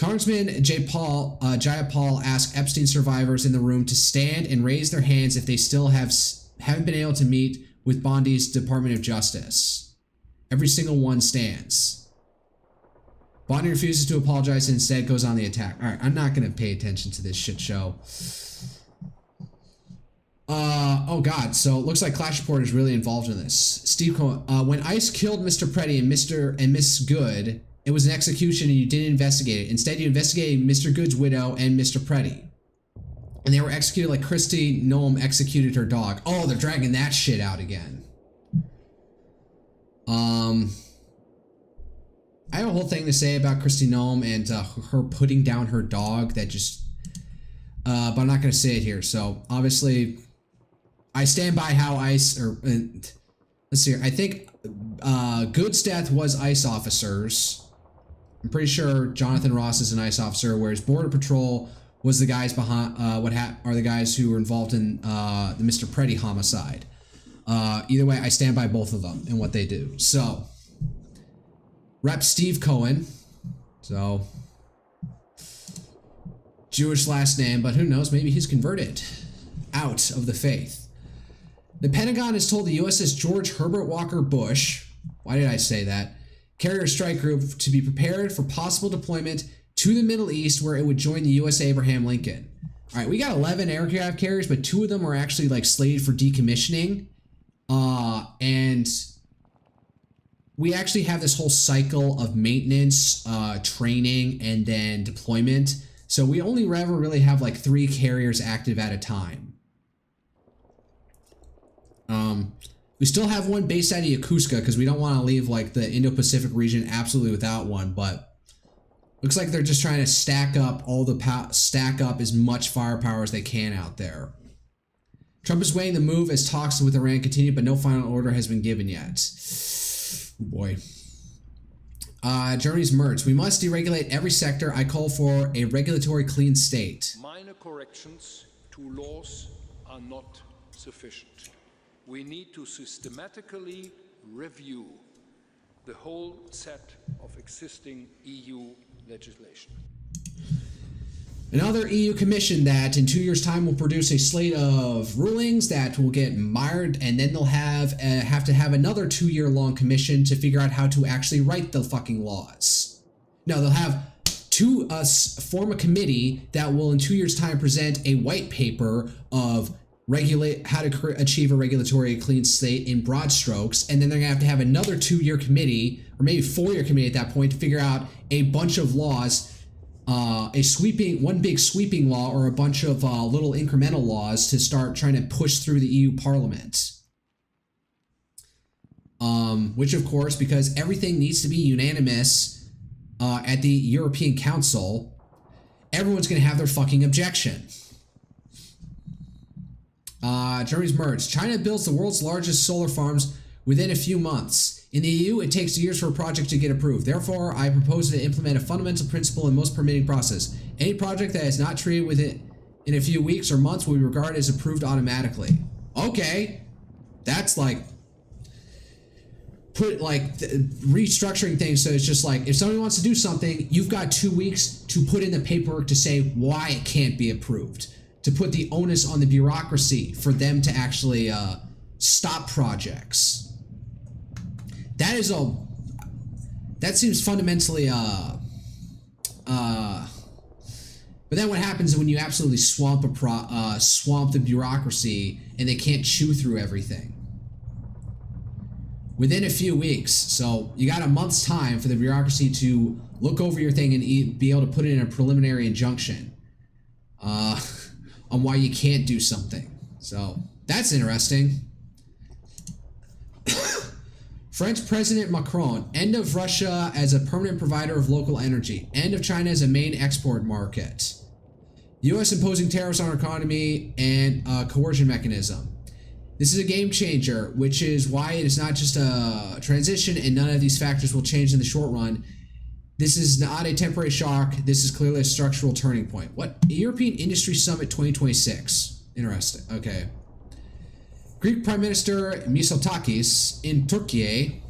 Congressman Jayapal asked Epstein survivors in the room to stand and raise their hands if they still haven't been able to meet with Bondi's Department of Justice. Every single one stands. Bondi refuses to apologize and instead goes on the attack. All right, I'm not going to pay attention to this shit show. Oh God, so it looks like Clash Report is really involved in this. Steve Cohen, when ICE killed Mr. Preddy and Miss Good, it was an execution and you didn't investigate it. Instead, you investigated Mr. Good's widow and Mr. Preddy. And they were executed like Kristi Noem executed her dog. Oh, they're dragging that shit out again. I have a whole thing to say about Kristi Noem and her putting down her dog that just... but I'm not going to say it here. So, obviously, I stand by how ICE... let's see here. I think Good's death was ICE officers. I'm pretty sure Jonathan Ross is an ICE officer, whereas Border Patrol was the guys behind... are the guys who were involved in the Mr. Preddy homicide. Either way, I stand by both of them and what they do. So... Rep Steve Cohen, so Jewish last name, but who knows, maybe he's converted out of the faith. The Pentagon has told the USS George Herbert Walker Bush, why did I say that, carrier strike group to be prepared for possible deployment to the Middle East where it would join the US Abraham Lincoln. All right, we got 11 aircraft carriers, but 2 of them are actually like slated for decommissioning. And we actually have this whole cycle of maintenance, training, and then deployment. So we only ever really have like 3 carriers active at a time. We still have one based out of Yokosuka because we don't want to leave like the Indo-Pacific region absolutely without one. But looks like they're just trying to stack up as much firepower as they can out there. Trump is weighing the move as talks with Iran continue, but no final order has been given yet. Oh boy. Germany's Merz. We must deregulate every sector. I call for a regulatory clean state. Minor corrections to laws are not sufficient. We need to systematically review the whole set of existing EU legislation. Another EU commission that in 2 years' time will produce a slate of rulings that will get mired, and then they'll have to have another 2-year-long commission to figure out how to actually write the fucking laws. No, they'll have form a committee that will in 2 years' time present a white paper of how to achieve a regulatory clean state in broad strokes, and then they're gonna have another 2-year committee, or maybe 4-year committee at that point, to figure out a bunch of laws. One big sweeping law or a bunch of little incremental laws to start trying to push through the EU Parliament. Which of course, because everything needs to be unanimous at the European Council, everyone's going to have their fucking objection. Germany's Merz. China builds the world's largest solar farms within a few months. In the EU, it takes years for a project to get approved. Therefore, I propose to implement a fundamental principle in most permitting process. Any project that is not treated within a few weeks or months will be regarded as approved automatically. Okay. That's like restructuring things, so it's just like if somebody wants to do something, you've got 2 weeks to put in the paperwork to say why it can't be approved, to put the onus on the bureaucracy for them to actually stop projects. That seems fundamentally but then what happens when you absolutely swamp the bureaucracy and they can't chew through everything? Within a few weeks, so you got a month's time for the bureaucracy to look over your thing and be able to put it in a preliminary injunction on why you can't do something. So that's interesting. French President Macron, end of Russia as a permanent provider of local energy. End of China as a main export market. U.S. imposing tariffs on our economy and coercion mechanism. This is a game changer, which is why it is not just a transition and none of these factors will change in the short run. This is not a temporary shock. This is clearly a structural turning point. What? European Industry Summit 2026. Interesting. Okay. Greek Prime Minister Mitsotakis in Turkey.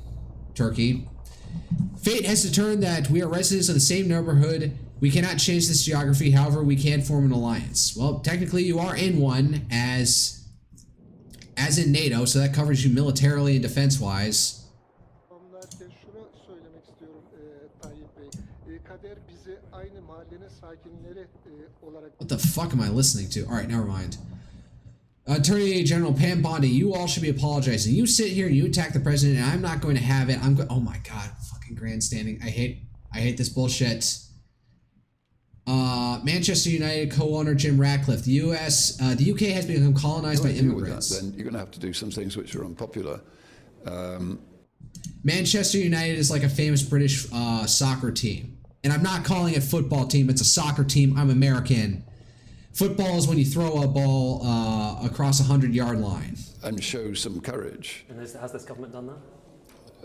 Fate has determined that we are residents of the same neighborhood We cannot change this geography, however, we can form an alliance. Well, technically you are in one as in NATO, so that covers you militarily and defense-wise. What the fuck am I listening to? Alright, never mind. Attorney General Pam Bondi, you all should be apologizing. You sit here and you attack the president, and I'm not going to have it. Oh my god, fucking grandstanding. I hate this bullshit. Manchester United co-owner Jim Ratcliffe. The UK has become colonized by immigrants. Then you're going to have to do some things which are unpopular. Manchester United is like a famous British soccer team. And I'm not calling it football team, it's a soccer team. I'm American. Football is when you throw a ball across a 100-yard line. And show some courage. And has this government done that?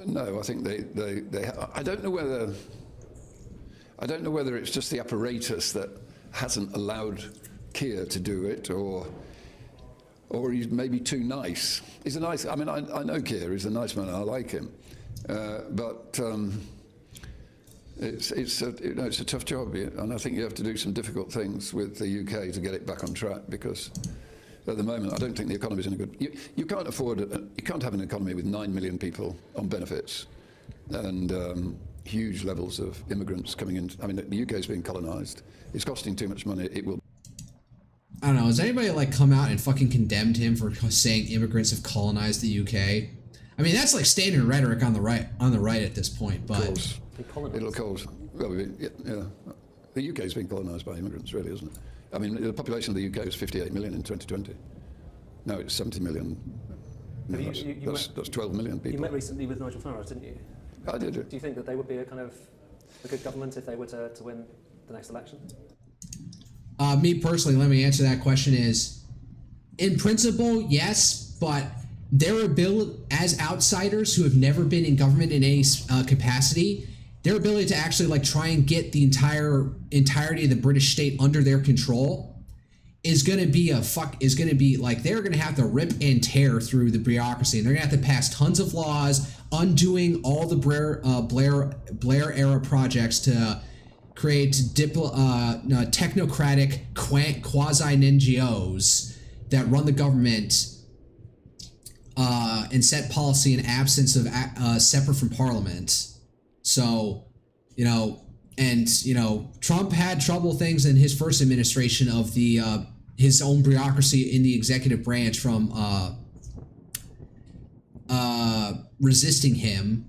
No, I think they I don't know whether it's just the apparatus that hasn't allowed Keir to do it, or he's maybe too nice. He's a nice, I mean, I know Keir, he's a nice man, I like him. But it's a tough job, and I think you have to do some difficult things with the UK to get it back on track, because at the moment I don't think the economy's in a good. You can't afford you can't have an economy with 9 million people on benefits, and huge levels of immigrants coming in. I mean, the UK's being colonised. It's costing too much money. It will. I don't know. Has anybody like come out and fucking condemned him for saying immigrants have colonized the UK? I mean, that's like standard rhetoric on the right at this point. But it'll cause. Well, yeah. The UK's been colonised by immigrants, really, isn't it? I mean, the population of the UK was 58 million in 2020. Now it's 70 million. No, that's 12 million people. You met recently with Nigel Farage, didn't you? I did. Do you think that they would be a good government if they were to win the next election? Me personally, let me answer that question is, in principle, yes, but their ability as outsiders who have never been in government in any capacity, their ability to actually like try and get the entirety of the British state under their control is going to be like they're going to have to rip and tear through the bureaucracy, and they're going to have to pass tons of laws undoing all the Blair era projects to create technocratic quasi NGOs that run the government and set policy in absence of separate from Parliament. So, Trump had trouble things in his first administration of his own bureaucracy in the executive branch from resisting him,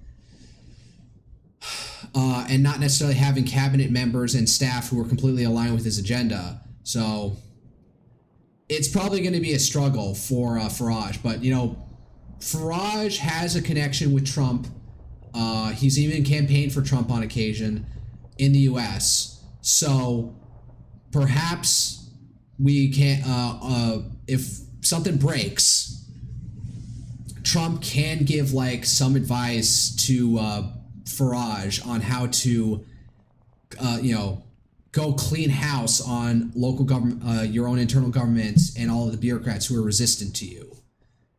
and not necessarily having cabinet members and staff who were completely aligned with his agenda. So it's probably going to be a struggle for Farage. But, Farage has a connection with Trump. He's even campaigned for Trump on occasion in the U.S. So perhaps we can, if something breaks, Trump can give like some advice to Farage on how to, go clean house on local government, your own internal governments, and all of the bureaucrats who are resistant to you.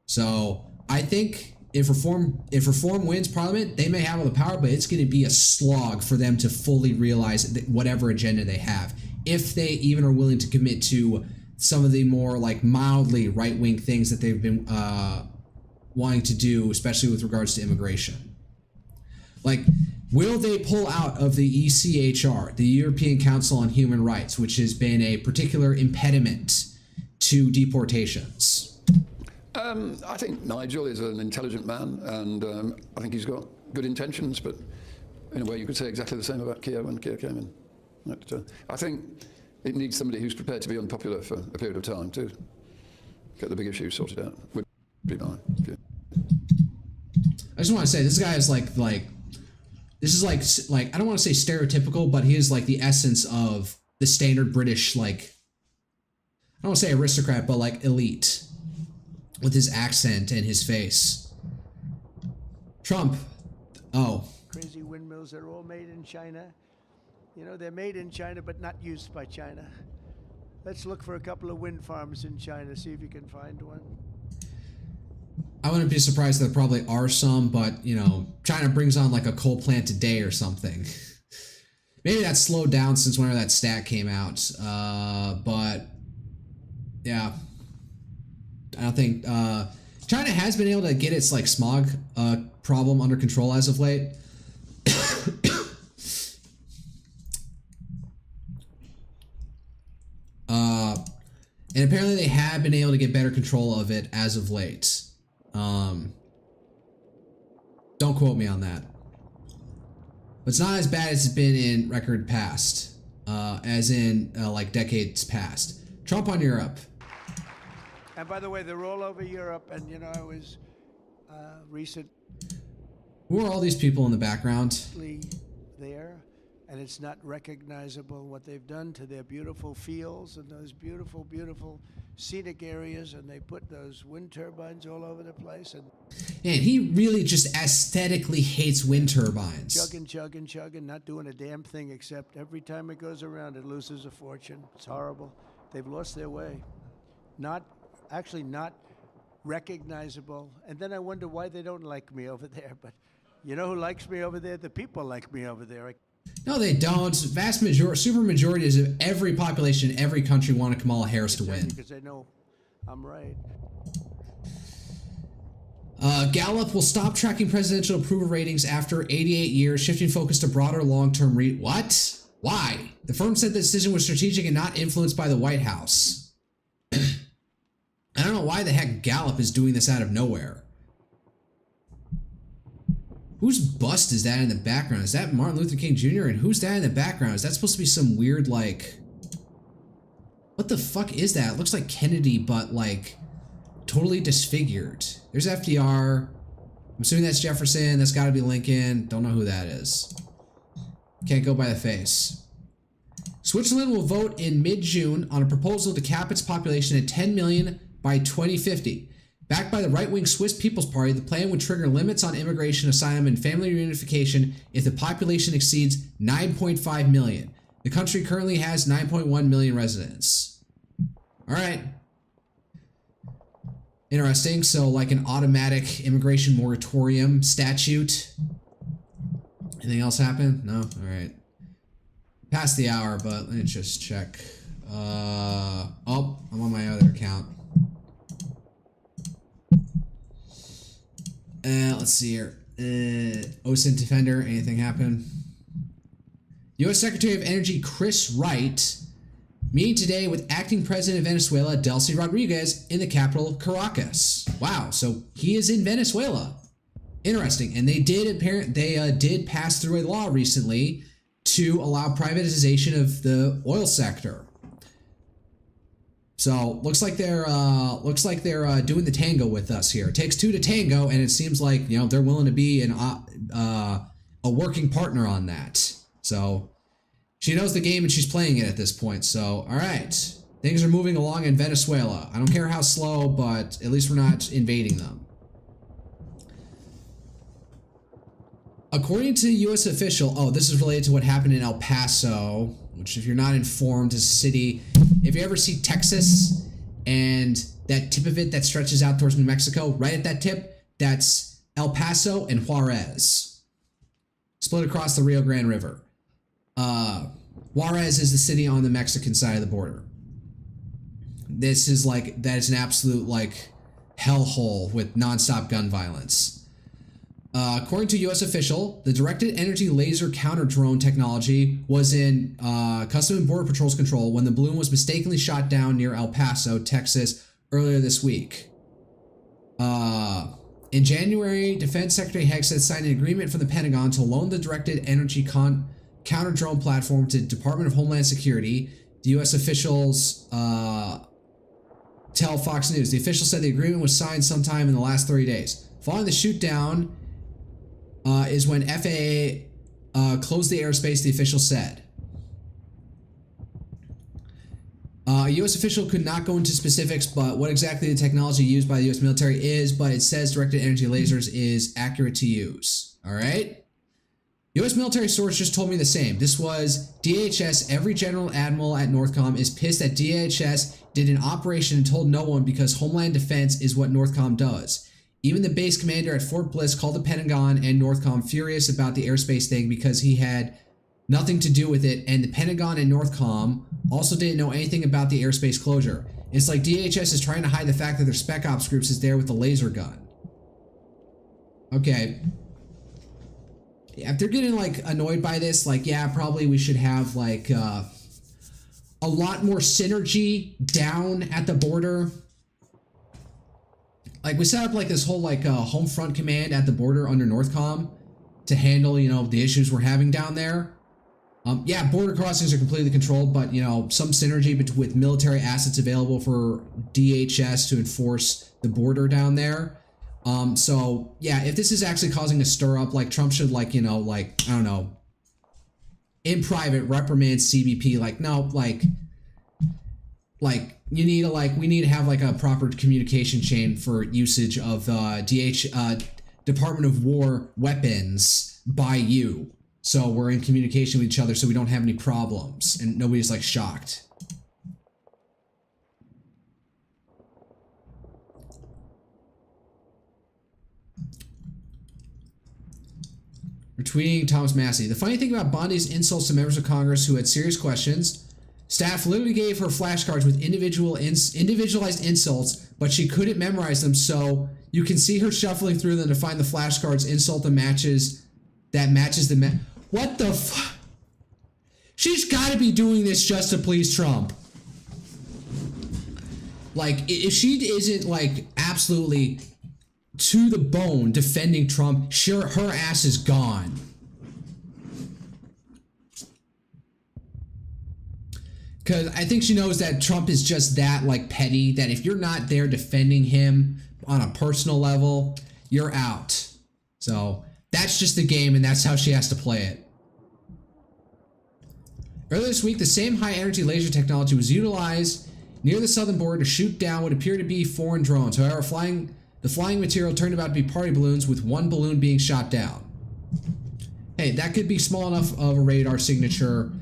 So I think if reform wins Parliament, they may have all the power, but it's going to be a slog for them to fully realize whatever agenda they have, if they even are willing to commit to some of the more like mildly right-wing things that they've been wanting to do, especially with regards to immigration. Like, will they pull out of the ECHR, the European Council on Human Rights, which has been a particular impediment to deportations? I think Nigel is an intelligent man, and I think he's got good intentions, but in a way you could say exactly the same about Keir when Keir came in. I think it needs somebody who's prepared to be unpopular for a period of time to get the big issues sorted out. Would be my view. I just want to say, this guy is this is like I don't want to say stereotypical, but he is like the essence of the standard British, like, I don't want to say aristocrat, but like elite, with his accent and his face. Trump. Oh. Crazy windmills are all made in China. They're made in China, but not used by China. Let's look for a couple of wind farms in China, see if you can find one. I wouldn't be surprised there probably are some, but, China brings on like a coal plant a day or something. Maybe that slowed down since whenever that stat came out. But yeah, I don't think China has been able to get its like smog problem under control as of late. And apparently they have been able to get better control of it as of late. Don't quote me on that. But it's not as bad as it's been in record past, as in like decades past. Trump on Europe. And by the way, they're all over Europe, and you know, I was recently Who are all these people in the background? there, and it's not recognizable what they've done to their beautiful fields and those beautiful, beautiful scenic areas, and they put those wind turbines all over the place. And he really just aesthetically hates wind turbines. chugging, not doing a damn thing except every time it goes around, it loses a fortune. It's horrible. They've lost their way. Not recognizable. And then I wonder why they don't like me over there. But you know who likes me over there? The people like me over there. No, they don't. Vast majority, super majorities of every population in every country wanted Kamala Harris to win. Because they know I'm right. Gallup will stop tracking presidential approval ratings after 88 years, shifting focus to broader long-term What? Why? The firm said the decision was strategic and not influenced by the White House. I don't know why the heck Gallup is doing this out of nowhere. Whose bust is that in the background? Is that Martin Luther King Jr.? And who's that in the background? Is that supposed to be some weird, like... What the fuck is that? It looks like Kennedy, but, like, totally disfigured. There's FDR. I'm assuming that's Jefferson. That's gotta be Lincoln. Don't know who that is. Can't go by the face. Switzerland will vote in mid-June on a proposal to cap its population at 10 million by 2050. Backed by the right-wing Swiss People's Party, the plan would trigger limits on immigration, asylum, and family reunification if the population exceeds 9.5 million. The country currently has 9.1 million residents. All right. Interesting. So, like an automatic immigration moratorium statute. Anything else happen? No? All right. Past the hour, but let me just check. Oh, I'm on my other account. Let's see here. OSINT Defender, anything happen? U.S. Secretary of Energy Chris Wright meeting today with acting president of Venezuela, Delcy Rodriguez, in the capital, Caracas. Wow, so he is in Venezuela. Interesting. And they did pass through a law recently to allow privatization of the oil sector. So looks like they're doing the tango with us here. It takes two to tango, and it seems like, you know, they're willing to be a working partner on that. So she knows the game and she's playing it at this point. So all right, things are moving along in Venezuela. I don't care how slow, but at least we're not invading them. According to a U.S. official, this is related to what happened in El Paso, which, if you're not informed, is a city. If you ever see Texas and that tip of it that stretches out towards New Mexico, right at that tip, that's El Paso and Juarez, split across the Rio Grande River. Juarez is the city on the Mexican side of the border. That is an absolute like hellhole with nonstop gun violence. According to a U.S. official, the directed energy laser counter drone technology was in Customs and Border Patrol's control when the balloon was mistakenly shot down near El Paso, Texas, earlier this week. In January, Defense Secretary Hegseth signed an agreement from the Pentagon to loan the directed energy counter drone platform to the Department of Homeland Security. The U.S. officials tell Fox News. The official said the agreement was signed sometime in the last 30 days. Following the shoot down is when FAA closed the airspace, the official said. A U.S. official could not go into specifics, but what exactly the technology used by the U.S. military is, but it says directed energy lasers is accurate to use. All right? U.S. military source just told me the same. This was DHS. Every general admiral at Northcom is pissed that DHS did an operation and told no one because Homeland Defense is what Northcom does. Even the base commander at Fort Bliss called the Pentagon and Northcom furious about the airspace thing because he had nothing to do with it, and the Pentagon and Northcom also didn't know anything about the airspace closure. It's like DHS is trying to hide the fact that their spec ops groups is there with the laser gun. Okay. Yeah, if they're getting like annoyed by this, like, yeah, probably we should have like a lot more synergy down at the border. Like, we set up like this whole like home front command at the border under Northcom to handle, you know, the issues we're having down there. Yeah, border crossings are completely controlled, but, you know, some synergy with military assets available for DHS to enforce the border down there. So, yeah, if this is actually causing a stir up, like, Trump should, like, you know, like, I don't know, in private reprimand CBP, like, no, like, you need to, like, we need to have, like, a proper communication chain for usage of Department of War weapons by you. So we're in communication with each other so we don't have any problems and nobody's like shocked. Retweeting Thomas Massey. The funny thing about Bondi's insults to members of Congress who had serious questions, staff literally gave her flashcards with individualized insults, but she couldn't memorize them, so you can see her shuffling through them to find the flashcards, insult the matches that matches the What the fuck? She's got to be doing this just to please Trump. Like, if she isn't, like, absolutely to the bone defending Trump, sure, her ass is gone. Because I think she knows that Trump is just that, like, petty, that if you're not there defending him on a personal level, you're out. So that's just the game, and that's how she has to play it. Earlier this week, the same high-energy laser technology was utilized near the southern border to shoot down what appeared to be foreign drones. However, the flying material turned out to be party balloons, with one balloon being shot down. Hey, that could be small enough of a radar signature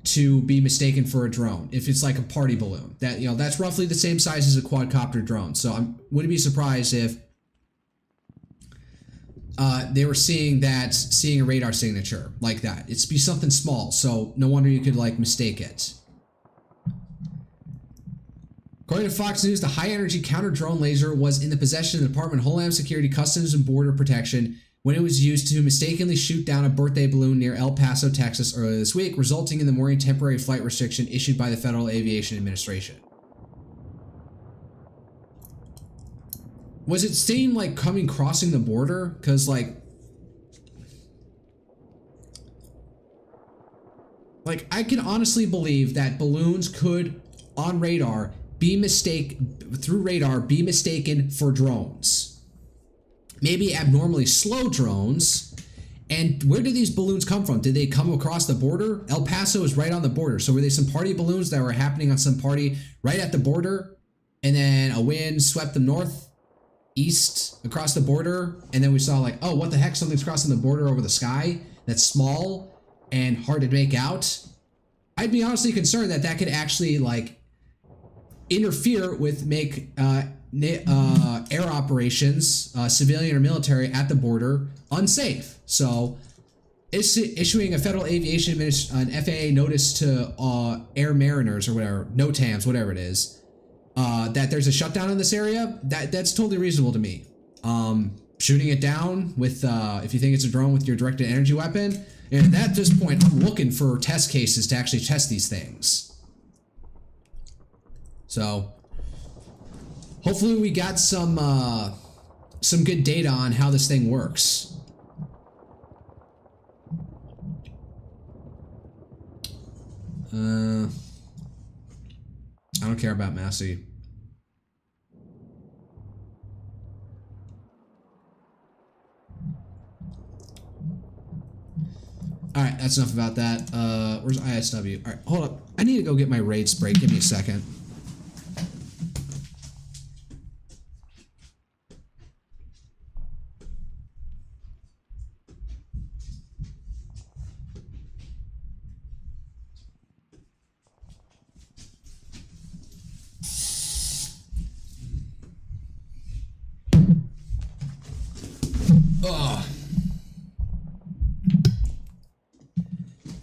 to be mistaken for a drone if it's like a party balloon. That, you know, that's roughly the same size as a quadcopter drone. So I wouldn't be surprised if they were seeing a radar signature like that. It's be something small, so no wonder you could like mistake it. According to Fox News, the high-energy counter-drone laser was in the possession of the Department of Homeland Security, Customs and Border Protection when it was used to mistakenly shoot down a birthday balloon near El Paso, Texas earlier this week, resulting in the morning temporary flight restriction issued by the Federal Aviation Administration. Was it seen like crossing the border? Because like I can honestly believe that balloons could on radar be mistaken for drones. Maybe abnormally slow drones. And where did these balloons come from? Did they come across the border? El Paso is right on the border. So were they some party balloons that were happening on some party right at the border? And then a wind swept them east across the border. And then we saw like, oh, what the heck? Something's crossing the border over the sky that's small and hard to make out. I'd be honestly concerned that could actually like interfere with air operations, civilian or military at the border, unsafe. So issuing a Federal Aviation an FAA notice to air mariners or whatever, NOTAMs, whatever it is, that there's a shutdown in this area, that's totally reasonable to me. Shooting it down with, if you think it's a drone with your directed energy weapon, and at this point, I'm looking for test cases to actually test these things. So hopefully we got some good data on how this thing works. I don't care about Massey. All right, that's enough about that. Where's ISW? All right, hold up. I need to go get my raid spray. Give me a second.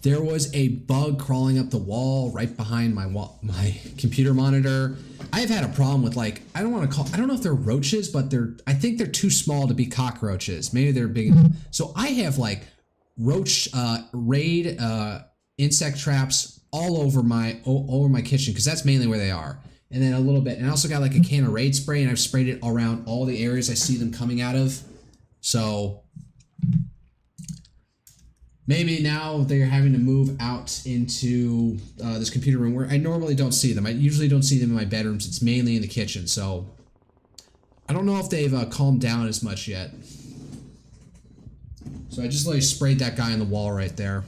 There was a bug crawling up the wall right behind my computer monitor. I have had a problem with, like, I don't know if they're roaches, but I think they're too small to be cockroaches. Maybe they're big enough. So I have like roach raid insect traps all over my kitchen, because that's mainly where they are. And then a little bit, and I also got like a can of Raid spray, and I've sprayed it around all the areas I see them coming out of. So maybe now they're having to move out into this computer room where I normally don't see them. I usually don't see them in my bedrooms. It's mainly in the kitchen. So I don't know if they've calmed down as much yet. So I just like sprayed that guy on the wall right there.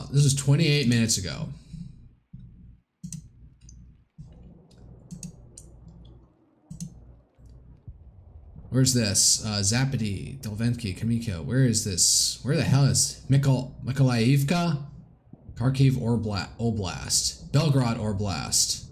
This is 28 minutes ago. Where's this? Zapady, Delvenki, Kamiko. Where is this? Where the hell is Mykolaiivka? Kharkiv Oblast. Belgrade Oblast.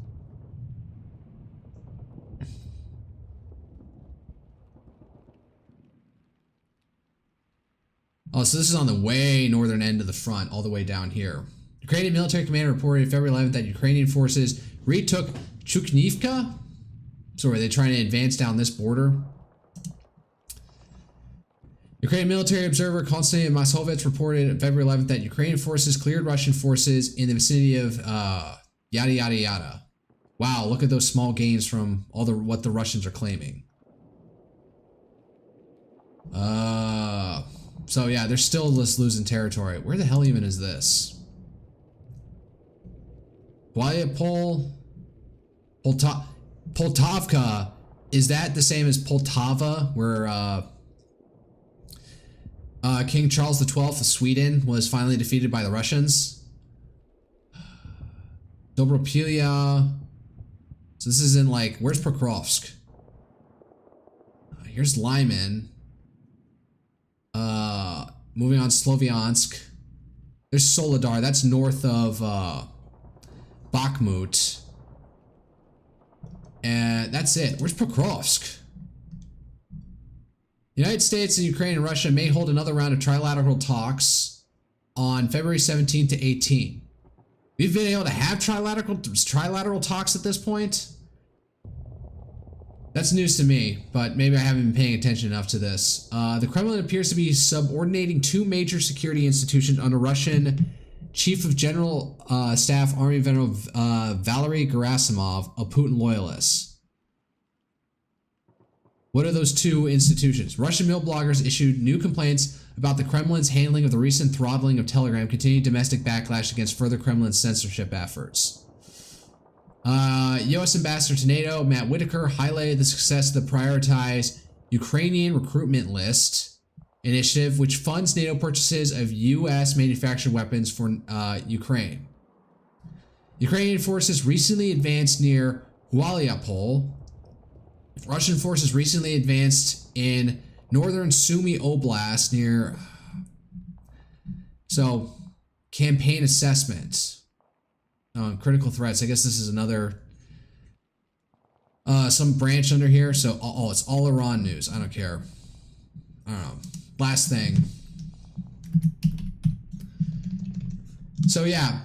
Oh, so this is on the way northern end of the front, all the way down here. Ukrainian military commander reported February 11th that Ukrainian forces retook Chuknivka. So are they trying to advance down this border? Ukrainian military observer Konstantin Masovets reported February 11th that Ukrainian forces cleared Russian forces in the vicinity of yada yada yada. Wow, look at those small gains from all what the Russians are claiming. So yeah, they're still just losing territory. Where the hell even is this? Poltavka, is that the same as Poltava, where King Charles XII of Sweden was finally defeated by the Russians? Dobropilia. So this is in, like, where's Pokrovsk? Here's Lyman. Moving on, Sloviansk. There's Soledar. That's north of Bakhmut. And that's it. Where's Pokrovsk? The United States and Ukraine and Russia may hold another round of trilateral talks on February 17th to 18th. We've been able to have trilateral talks at this point. That's news to me, but maybe I haven't been paying attention enough to this. The Kremlin appears to be subordinating two major security institutions under Russian Chief of General Staff Army General Valery Gerasimov, a Putin loyalist. What are those two institutions? Russian mill bloggers issued new complaints about the Kremlin's handling of the recent throttling of Telegram, continuing domestic backlash against further Kremlin censorship efforts. U.S. Ambassador to NATO, Matt Whitaker, highlighted the success of the prioritized Ukrainian recruitment list initiative, which funds NATO purchases of U.S. manufactured weapons for Ukraine. Ukrainian forces recently advanced near Hualiapol. Russian forces recently advanced in northern Sumy Oblast near... So, campaign assessment. Critical threats. I guess this is another some branch under here. So it's all Iran news. I don't care. I don't know. Last thing. So yeah,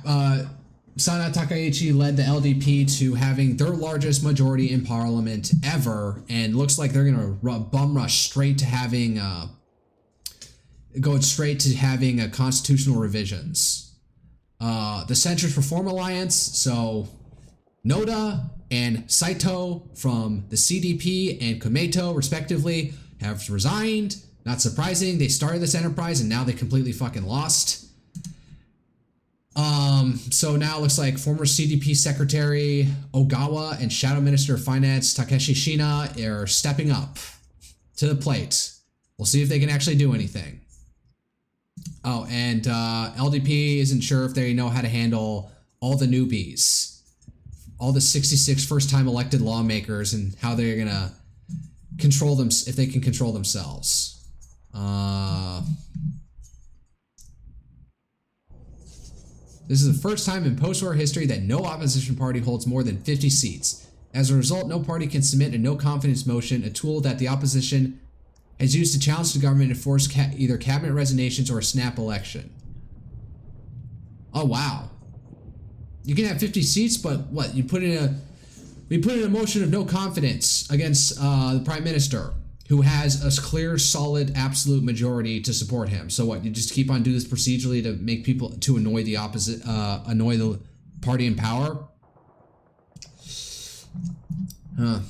Sana Takaichi led the LDP to having their largest majority in parliament ever, and looks like they're gonna bum rush straight to having constitutional revisions. The Centrist Reform Alliance, so Noda and Saito from the CDP and Komeito, respectively, have resigned. Not surprising. They started this enterprise and now they completely fucking lost. So now it looks like former CDP Secretary Ogawa and Shadow Minister of Finance Takeshi Shina are stepping up to the plate. We'll see if they can actually do anything. Oh, and LDP isn't sure if they know how to handle all the newbies, all the 66 first-time elected lawmakers, and how they're gonna control them, if they can control themselves. This is the first time in post-war history that no opposition party holds more than 50 seats. As a result, no party can submit a no-confidence motion, a tool that the opposition is used to challenge the government and force either cabinet resignations or a snap election. Oh wow. You can have 50 seats, but what? We put in a motion of no confidence against the prime minister, who has a clear, solid, absolute majority to support him. So what? You just keep on doing this procedurally to make people, to annoy the opposite, annoy the party in power? Huh.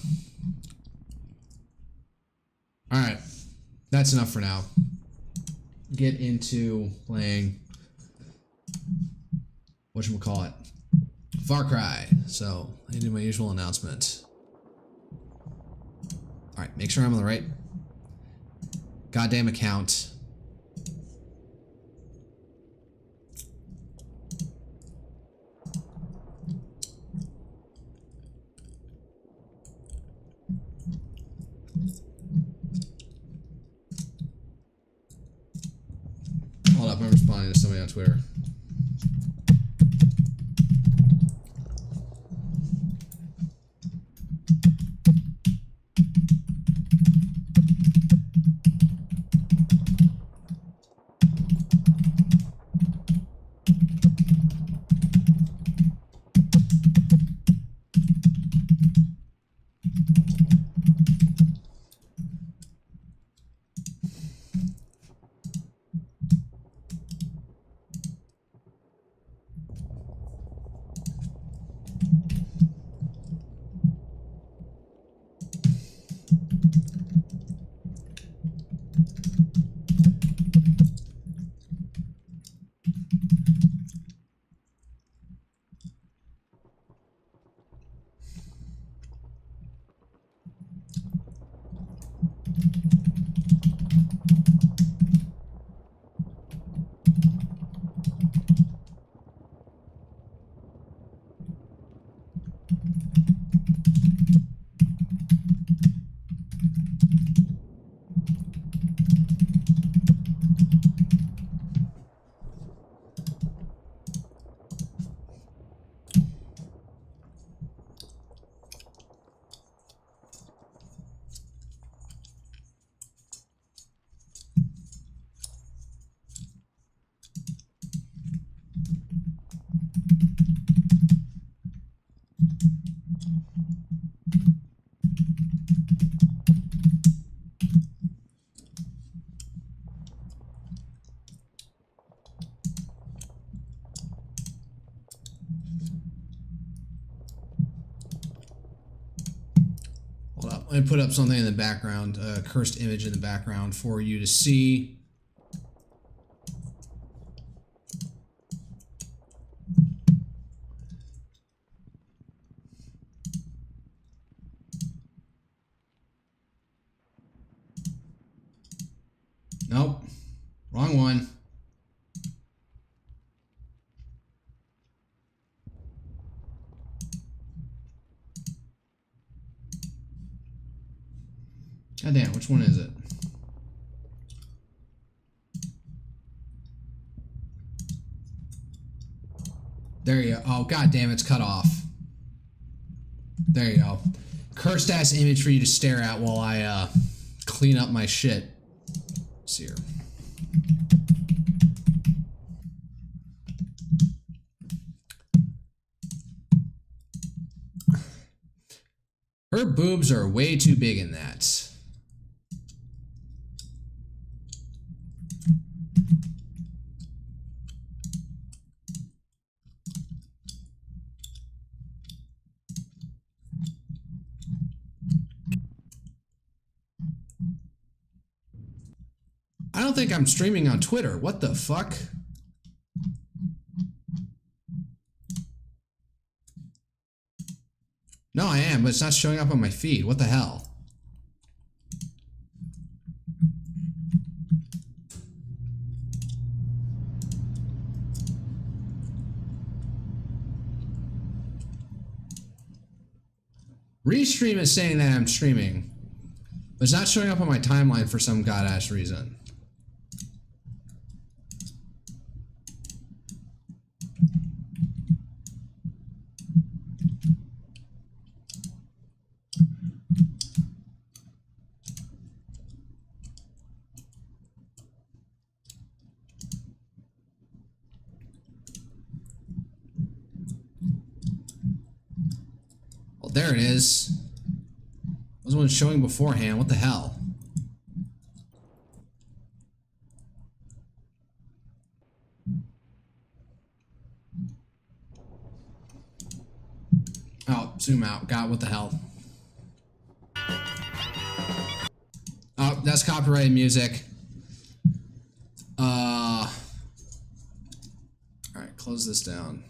All right, that's enough for now. Get into playing whatchamacallit, Far Cry. So I do my usual announcement. All right, make sure I'm on the right goddamn account. Hold up, I'm responding to somebody on Twitter. I put up something in the background, a cursed image in the background for you to see. Nope, wrong one. God damn, which one is it? There you go. Oh, god damn, it's cut off. There you go. Cursed ass image for you to stare at while I clean up my shit. Let's see here. Her boobs are way too big in that. I don't think I'm streaming on Twitter. What the fuck? No, I am, but it's not showing up on my feed. What the hell? Restream is saying that I'm streaming, but it's not showing up on my timeline for some god-ass reason. there it is. Wasn't one showing beforehand. What the hell? Oh, zoom out. God, what the hell? Oh, that's copyrighted music. Alright, close this down.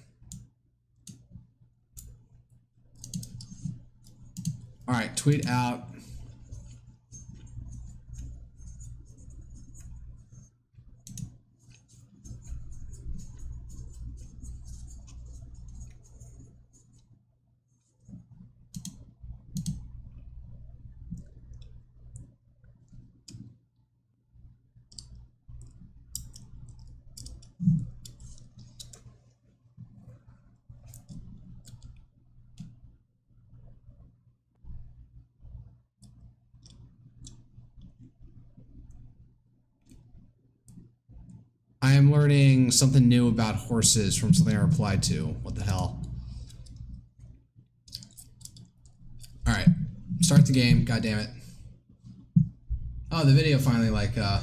Alright, tweet out. I am learning something new about horses from something I replied to. What the hell? Alright. Start the game. God damn it. Oh, the video finally, like, I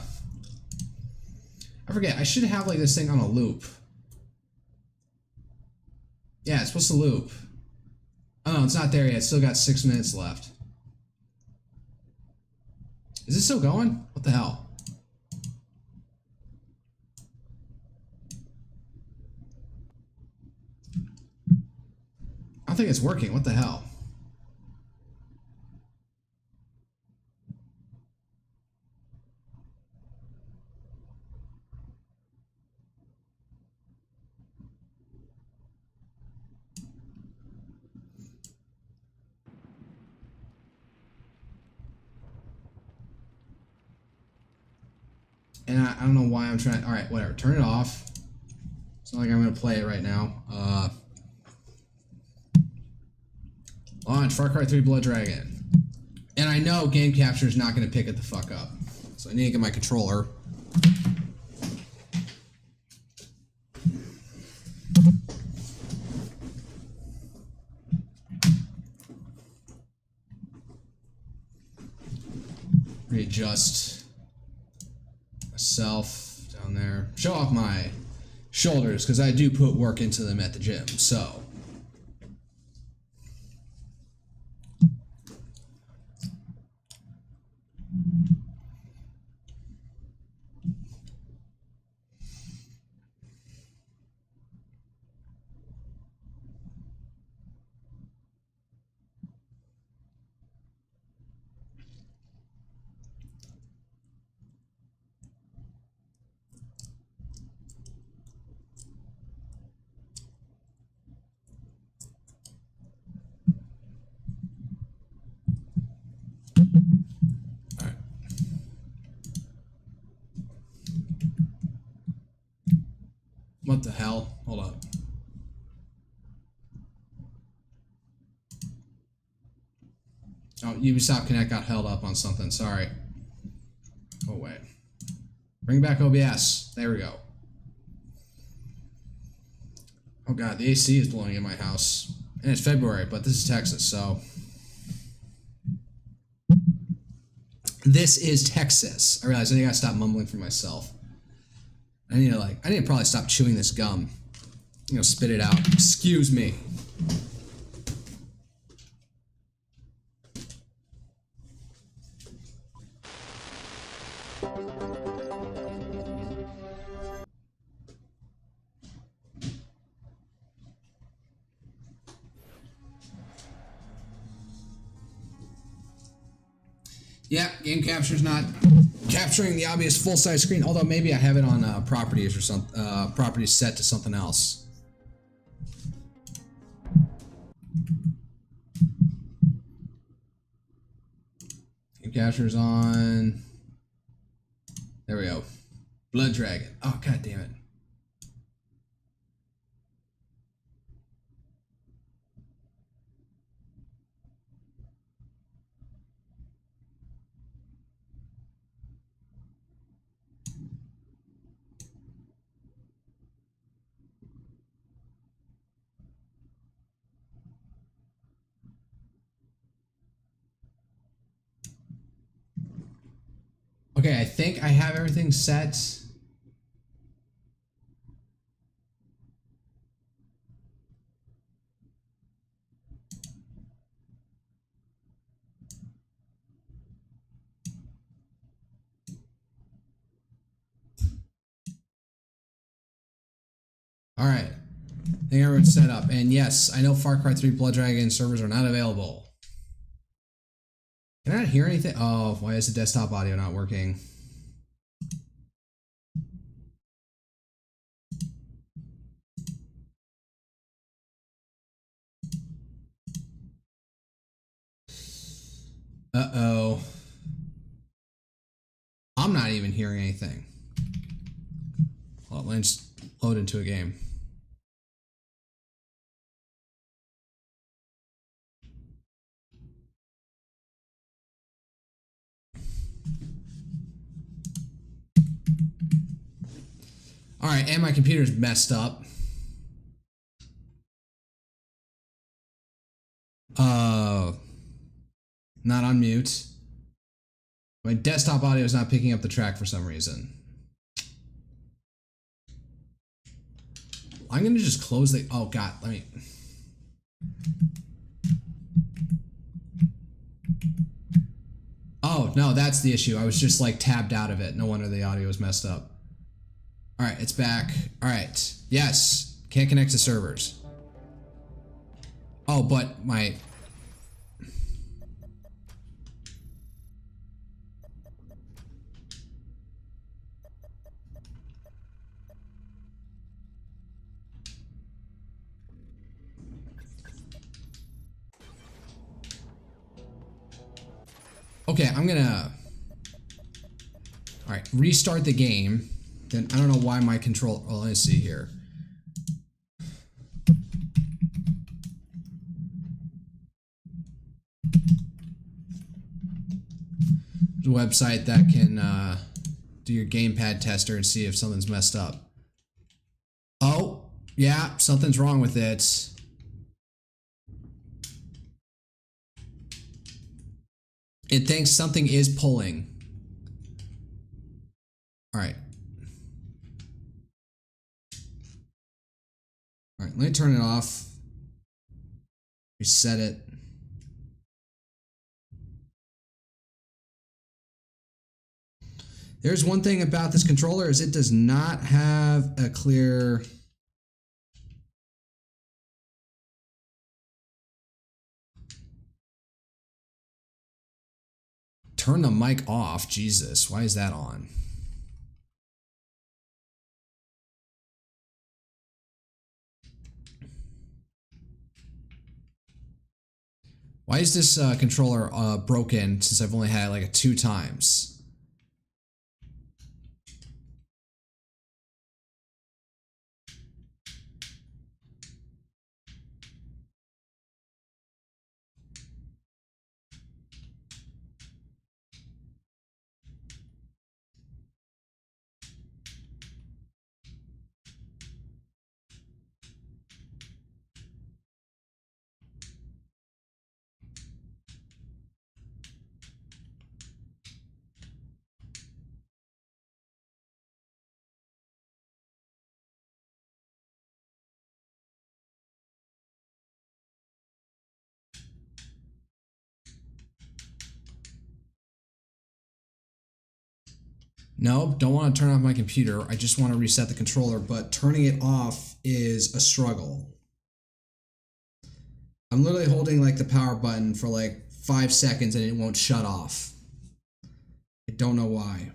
forget. I should have, like, this thing on a loop. Yeah, it's supposed to loop. Oh, no, it's not there yet. It's still got 6 minutes left. Is it still going? What the hell? I don't think it's working. What the hell? And I don't know why I'm trying. All right, whatever. Turn it off. It's not like I'm going to play it right now. Launch Far Cry 3 Blood Dragon. And I know game capture is not going to pick it the fuck up. So I need to get my controller. Readjust myself down there. Show off my shoulders because I do put work into them at the gym. So. What the hell? Hold up. Oh, Ubisoft Connect got held up on something. Sorry. Oh, wait. Bring back OBS. There we go. Oh, God. The AC is blowing in my house. And it's February, but this is Texas, so. This is Texas. I realize I gotta stop mumbling for myself. I need to probably stop chewing this gum. Spit it out. Excuse me. Yeah, game capture's not capturing the obvious full-size screen, although maybe I have it on properties or something. Properties set to something else. Game capture's on. There we go. Blood Dragon. Oh, god damn it. Okay, I think I have everything set. All right, I think everyone's set up. And yes, I know Far Cry 3 Blood Dragon servers are not available. Can I not hear anything? Oh, why is the desktop audio not working? Uh-oh. I'm not even hearing anything. Well, let's load into a game. All right, and my computer's messed up. Not on mute. My desktop audio is not picking up the track for some reason. I'm gonna just close the, oh God, let me. Oh, no, that's the issue. I was just like tabbed out of it. No wonder the audio was messed up. All right, it's back. All right, yes, can't connect to servers. Oh, but my... Okay, I'm gonna... All right, restart the game. Then I don't know why my control... Oh, let's see here. There's a website that can do your gamepad tester and see if something's messed up. Oh, yeah, something's wrong with it. It thinks something is pulling. All right. All right, let me turn it off. Reset it. There's one thing about this controller is it does not have a clear... Turn the mic off. Jesus, why is that on? Why is this controller broken since I've only had it like 2 times? Nope, don't want to turn off my computer. I just want to reset the controller, but turning it off is a struggle. I'm literally holding like the power button for like 5 seconds and it won't shut off. I don't know why.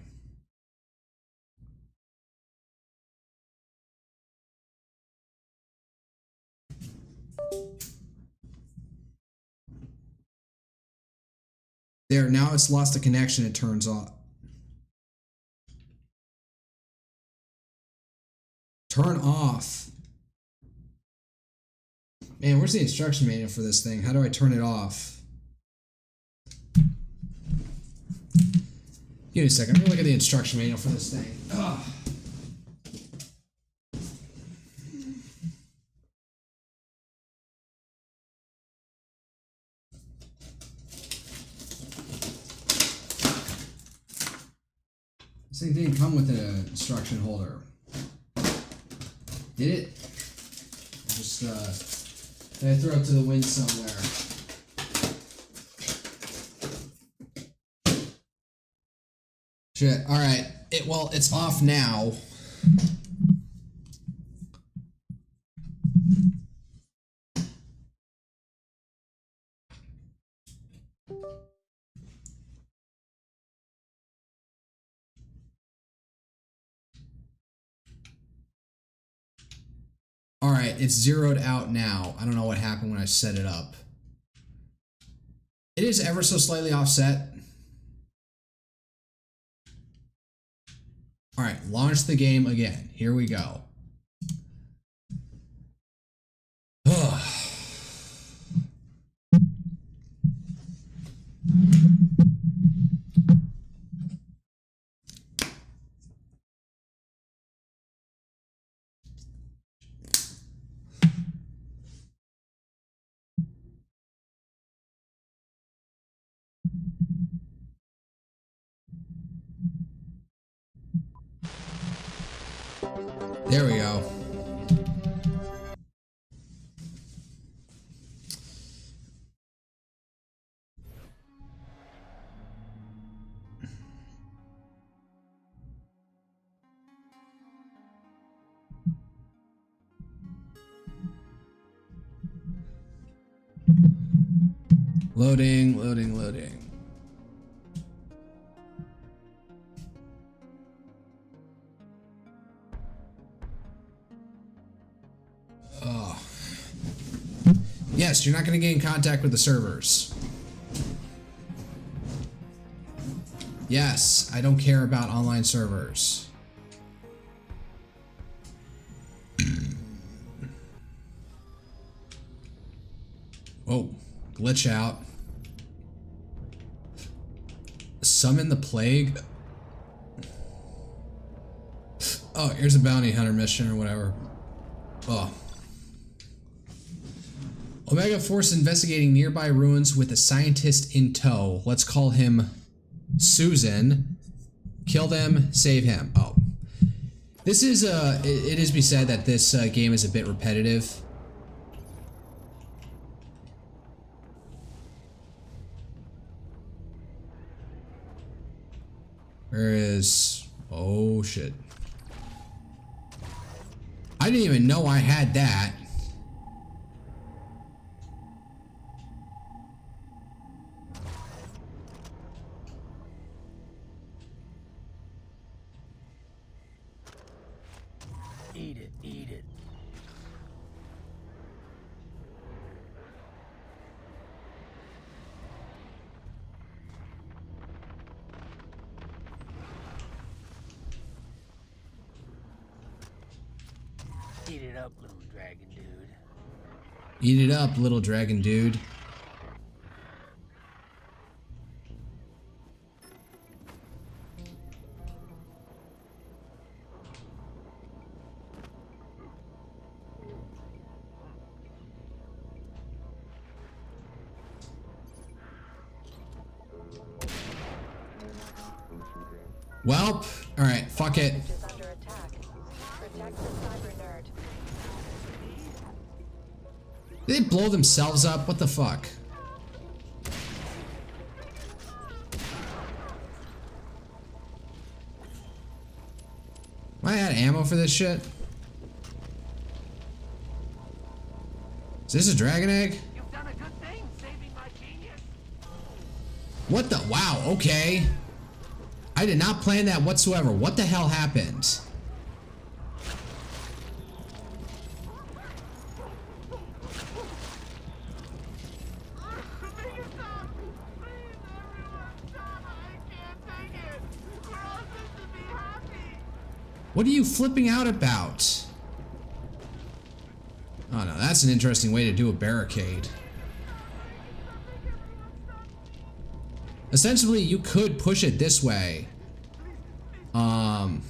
There, now it's lost the connection, it turns off. Turn off. Man, where's the instruction manual for this thing? How do I turn it off? Give me a second. I'm gonna look at the instruction manual for this thing. Ugh. thing didn't come with an instruction holder. Did it? Just did I throw it to the wind somewhere? Shit. All right. Well, it's off now. All right, it's zeroed out now. I don't know what happened when I set it up. It is ever so slightly offset. All right, launch the game again. Here we go. There we go. Loading, loading, loading. Oh. Yes, you're not going to get in contact with the servers. Yes, I don't care about online servers. Whoa, glitch out. Summon the plague? Oh, here's a bounty hunter mission or whatever. Oh. Omega Force investigating nearby ruins with a scientist in tow. Let's call him Susan. Kill them, save him. Oh. This is, it is to be said that this game is a bit repetitive. Where is... Oh, shit. I didn't even know I had that. Eat it, eat it. Eat it up, little dragon dude. Eat it up, little dragon dude. Welp. All right, fuck it. Did they blow themselves up? What the fuck? Am I out of ammo for this shit? Is this a dragon egg? You've done a good thing saving my genius. What the? Wow, okay. I did not plan that whatsoever. What the hell happened? What are you flipping out about? Oh no, that's an interesting way to do a barricade. Essentially, you could push it this way. Alright,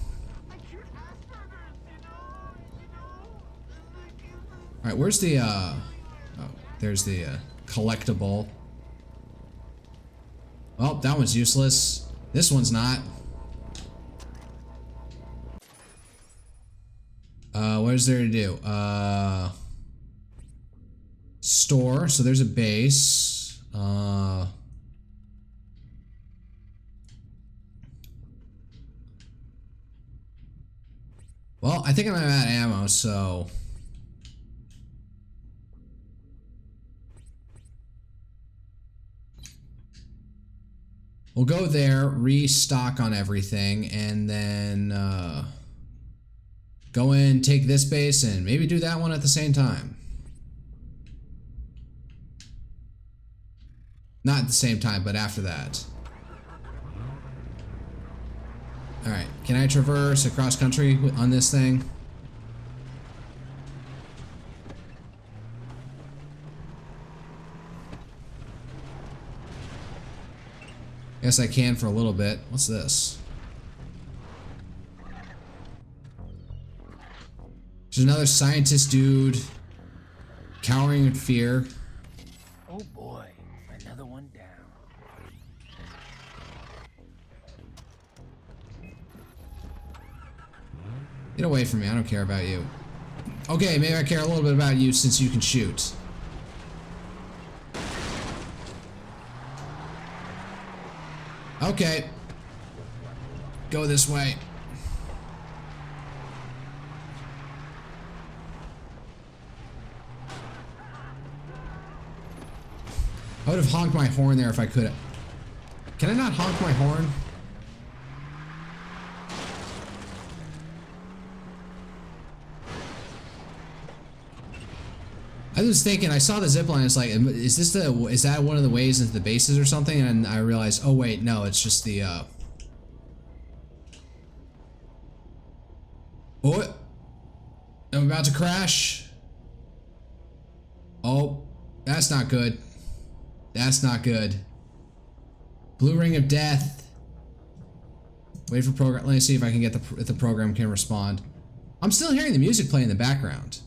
where's the, oh, there's the, collectible. Oh, that one's useless. This one's not. What is there to do? Store. So there's a base. Well, I think I'm out of ammo, so... We'll go there, restock on everything, and then go in, take this base, and maybe do that one at the same time. Not at the same time, but after that. Alright, can I traverse across country on this thing? Guess I can for a little bit. What's this? There's another scientist dude cowering in fear. Oh boy, another one down. Get away from me, I don't care about you. Okay, maybe I care a little bit about you since you can shoot. Okay. Go this way. I would have honked my horn there if I could. Can I not honk my horn? I was thinking, I saw the zipline, it's like, is that one of the ways into the bases or something? And I realized, oh wait, no, it's just the, Oh! I'm about to crash! Oh, that's not good. That's not good. Blue ring of death. Wait for program, let me see if I can get if the program can respond. I'm still hearing the music play in the background.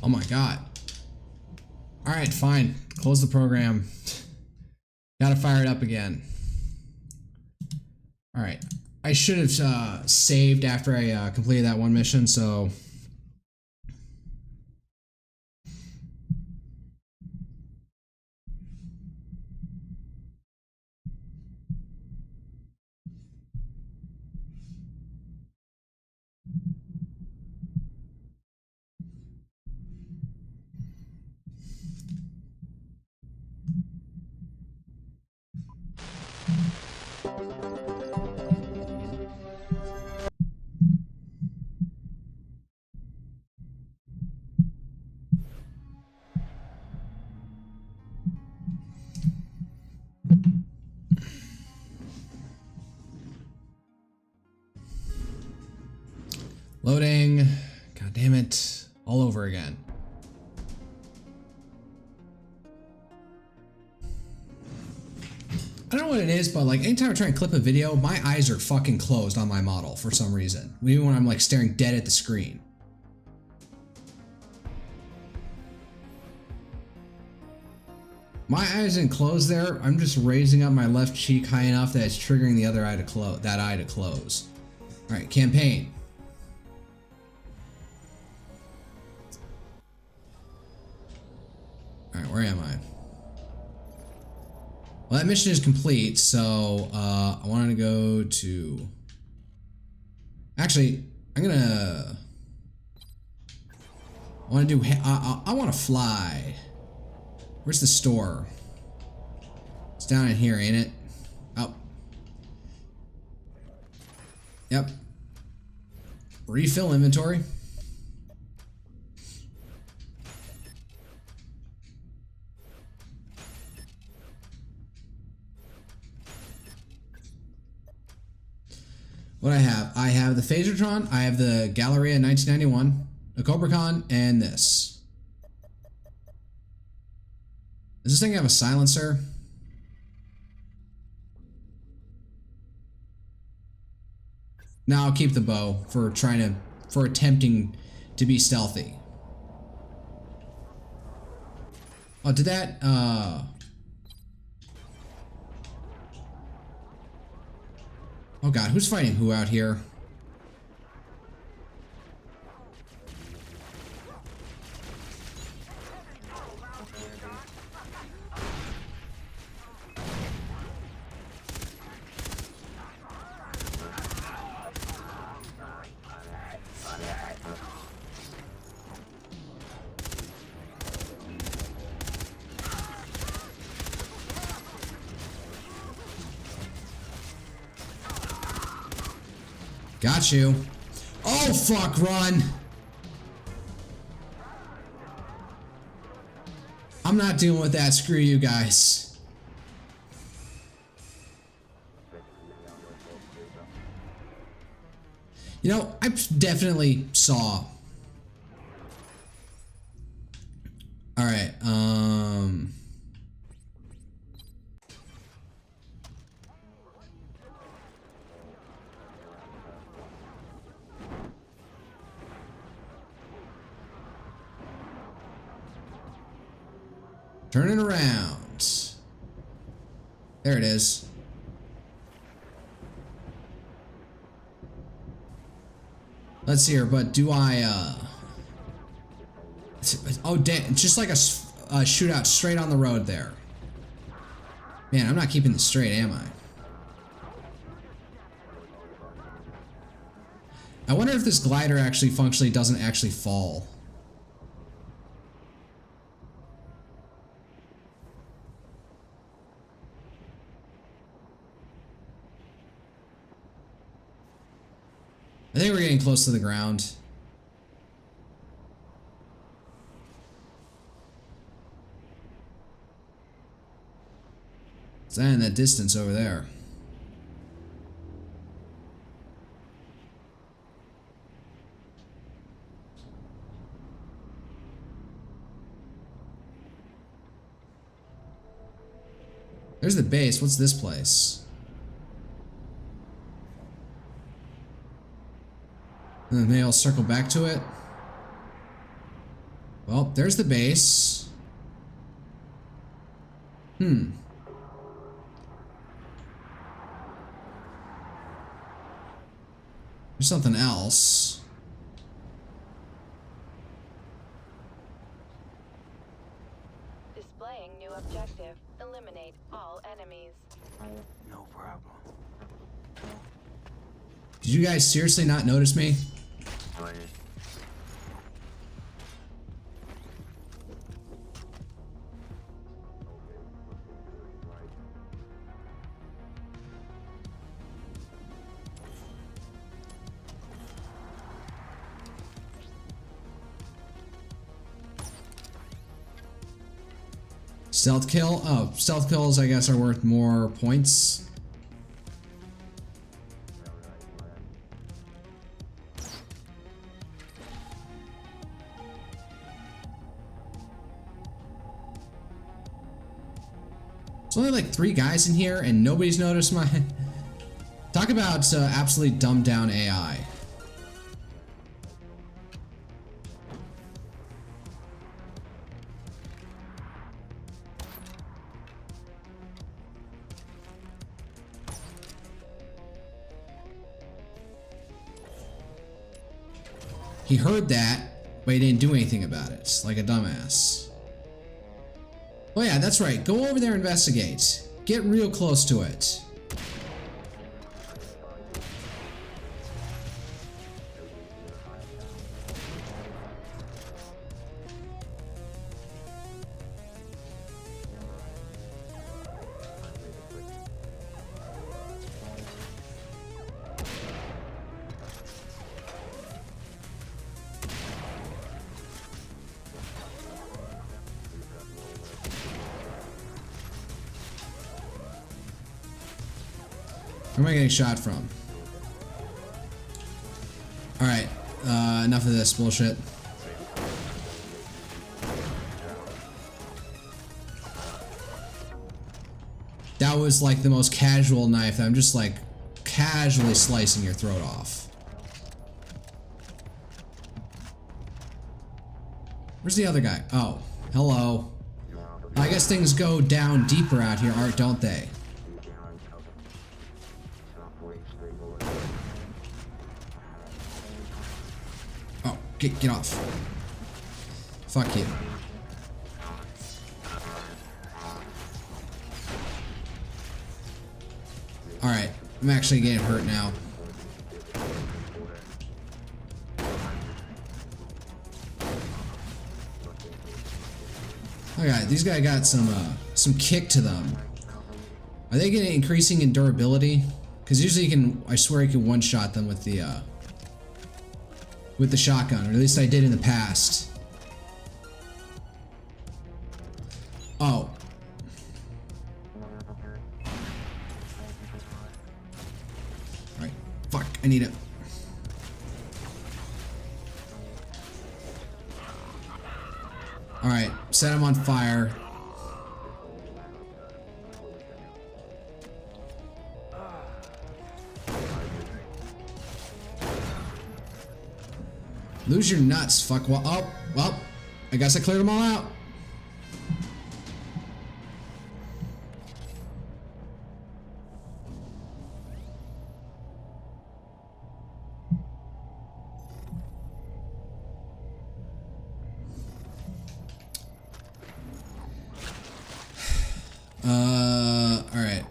Oh my god. Alright, fine. Close the program. Gotta fire it up again. Alright. I should have saved after I completed that one mission, so... Loading. God damn it. All over again. I don't know what it is, but like anytime I try and clip a video, my eyes are fucking closed on my model for some reason. Even when I'm like staring dead at the screen. My eyes isn't closed there. I'm just raising up my left cheek high enough that it's triggering the other eye to close. That eye to close. All right, campaign. All right, where am I? Well, that mission is complete, so I wanted to go to... Actually, I'm gonna... I want to do... I want to fly. Where's the store? It's down in here, ain't it? Oh. Yep. Refill inventory. What I have the Phasertron, I have the Galleria 1991, the Cobracon, and this. Does this thing have a silencer? No, I'll keep the bow for attempting to be stealthy. Oh, did that, oh god, who's fighting who out here? Got you. Oh, fuck, run. I'm not dealing with that. Screw you guys. You know, I definitely saw. All right, turn it around. There it is. Let's see here, but do I, oh damn, it's just like a shootout straight on the road there. Man, I'm not keeping this straight, am I? I wonder if this glider actually functionally doesn't actually fall. I think we're getting close to the ground. It's in that distance over there. There's the base. What's this place? And then maybe I'll circle back to it. Well, there's the base. There's something else. Displaying new objective. Eliminate all enemies. No problem. Did you guys seriously not notice me? Stealth kill? Oh, stealth kills I guess are worth more points. There's only like 3 guys in here and nobody's noticed my... Talk about absolutely dumbed down AI. He heard that, but he didn't do anything about it, like a dumbass. Oh yeah, that's right. Go over there and investigate. Get real close to it. Where am I getting shot from? Alright, enough of this bullshit. That was like the most casual knife. I'm just like casually slicing your throat off. Where's the other guy? Oh, hello. I guess things go down deeper out here, Art, don't they? Oh, get off. Fuck you. Alright, I'm actually getting hurt now. Alright, these guys got some kick to them. Are they getting increasing in durability? Because usually you can, I swear you can one-shot them with the shotgun, or at least I did in the past. Oh. Alright, fuck, I need it. Alright, set him on fire. Lose your nuts, fuck. Well, oh, well, I guess I cleared them all out. Alright.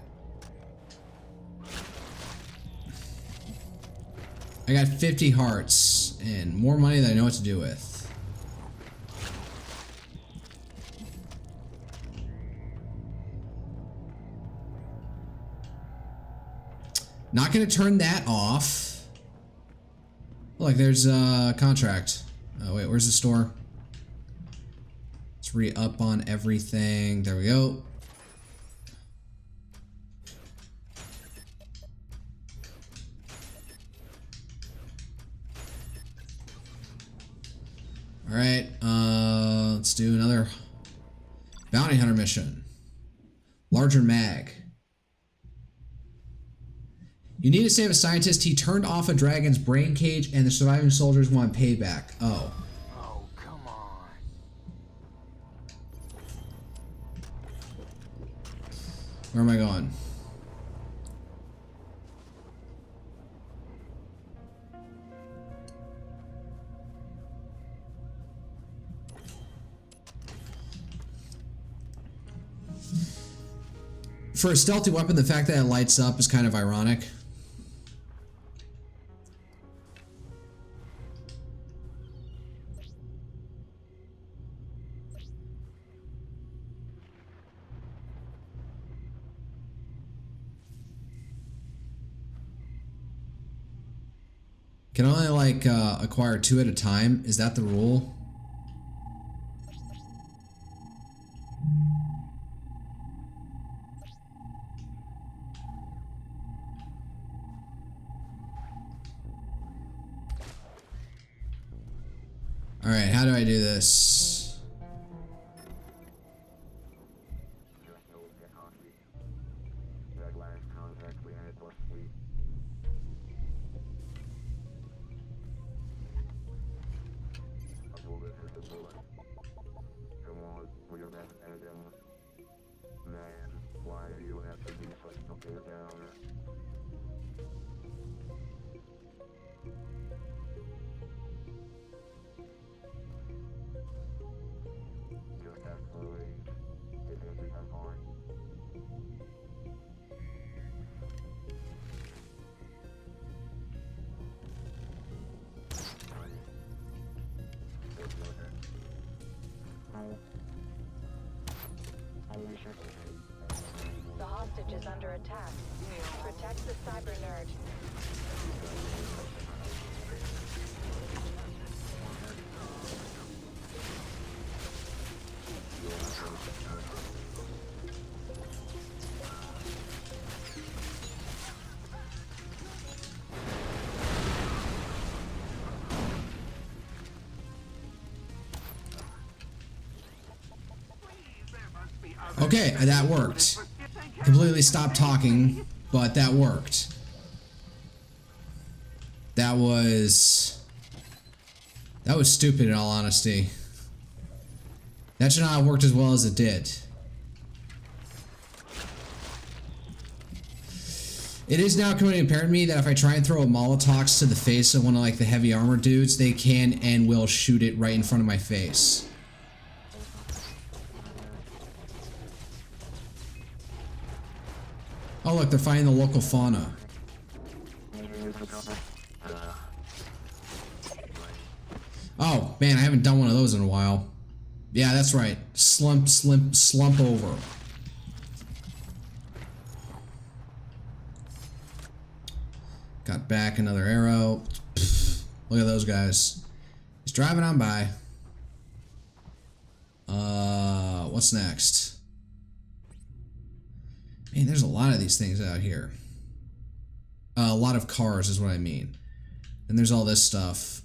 I got 50 hearts and more money than I know what to do with. Not gonna turn that off. Look, there's a contract. Oh wait, where's the store? Let's re-up on everything. There we go. Alright, let's do another bounty hunter mission. Larger mag. You need to save a scientist. He turned off a dragon's brain cage and the surviving soldiers want payback. Oh. Oh, come on. Where am I going? For a stealthy weapon, the fact that it lights up is kind of ironic. Can I only like acquire 2 at a time? Is that the rule? Alright, how do I do this? The hostage is under attack. Protect the cyber nerd. Okay, that worked. Completely stopped talking, but that worked. That was stupid in all honesty. That should not have worked as well as it did. It is now becoming apparent to me that if I try and throw a Molotov to the face of one of like the heavy armor dudes, they can and will shoot it right in front of my face. Oh look, they're fighting the local fauna. Oh man, I haven't done one of those in a while. Yeah, that's right. Slump over. Got back another arrow. Pfft, look at those guys. He's driving on by. What's next? Man, there's a lot of these things out here. A lot of cars is what I mean. And there's all this stuff.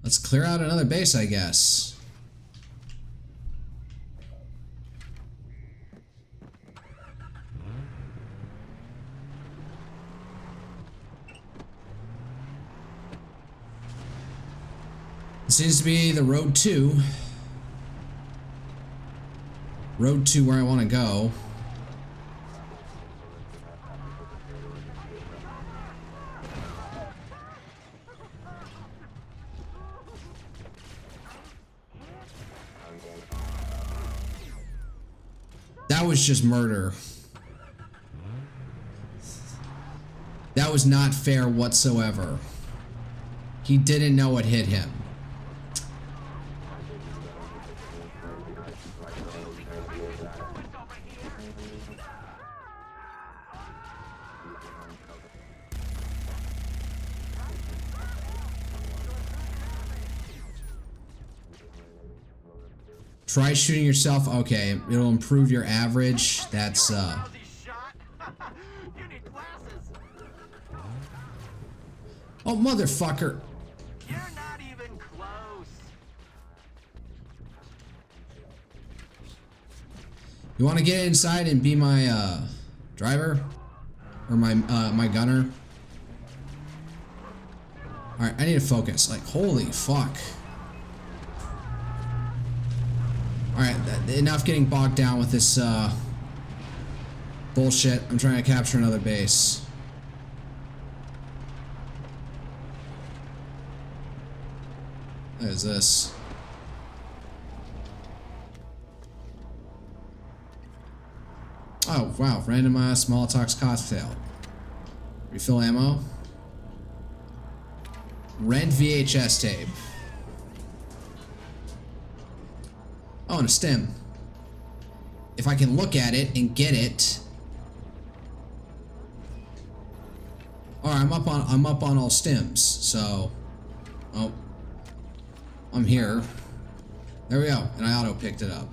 Let's clear out another base, I guess. It seems to be the road to where I want to go. That was just murder. That was not fair whatsoever. He didn't know what hit him. Try shooting yourself. Okay, it'll improve your average. That's Oh, motherfucker. You're not even close. You want to get inside and be my driver or my gunner? All right, I need to focus. Like, holy fuck. Alright, enough getting bogged down with this bullshit. I'm trying to capture another base. What is this? Oh, wow. Randomized Molotov cocktail. Refill ammo. Rent VHS tape. Oh, and a stem. If I can look at it and get it. Alright, I'm up on all stems, so oh. I'm here. There we go, and I auto picked it up.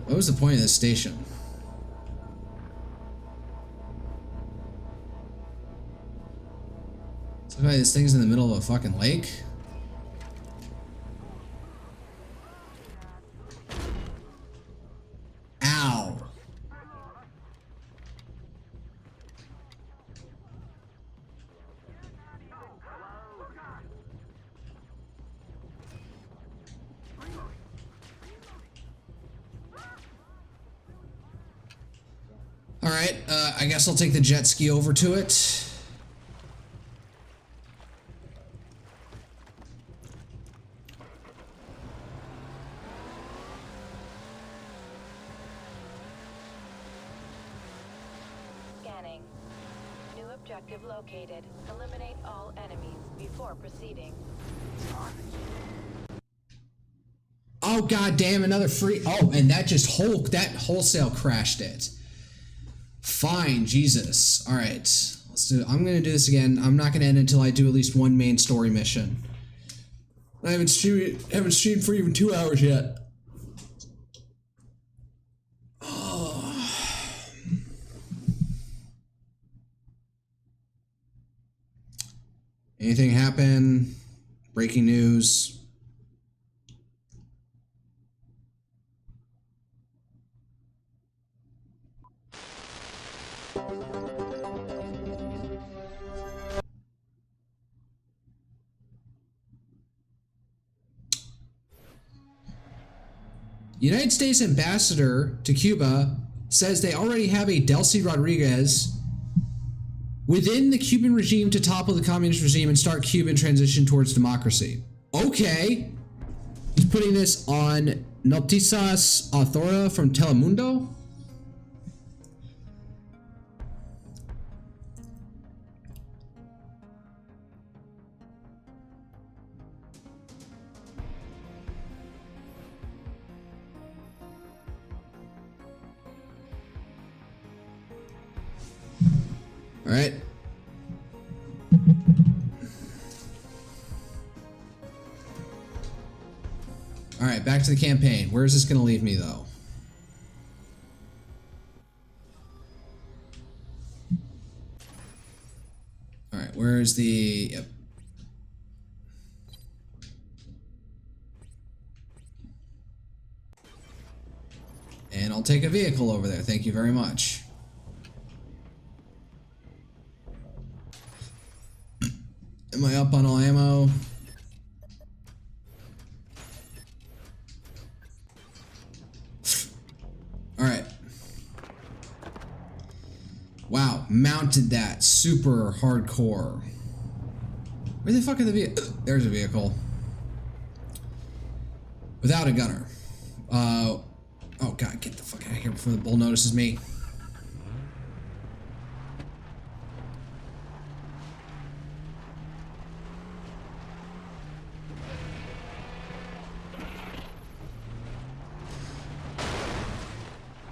What was the point of this station? So this thing's in the middle of a fucking lake? Ow. Alright, I guess I'll take the jet ski over to it. Scanning. New objective located. Eliminate all enemies before proceeding. Oh god damn, another free. Oh, and that just wholesale crashed it. Fine, Jesus. All right, let's do it. I'm gonna do this again. I'm not gonna end until I do at least one main story mission. I haven't streamed for even 2 hours yet. Oh. happen. Breaking news. United States ambassador to Cuba says they already have a Delcy Rodriguez within the Cuban regime to topple the communist regime and start Cuban transition towards democracy. Okay. He's putting this on Noticias Authora from Telemundo. All right. All right, back to the campaign. Where is this going to leave me, though? All right, where is the... Yep. And I'll take a vehicle over there. Thank you very much. Am I up on all ammo? Alright. Wow, mounted that. Super hardcore. Where the fuck are the vehicles? There's a vehicle. Without a gunner. Oh god, get the fuck out of here before the bull notices me.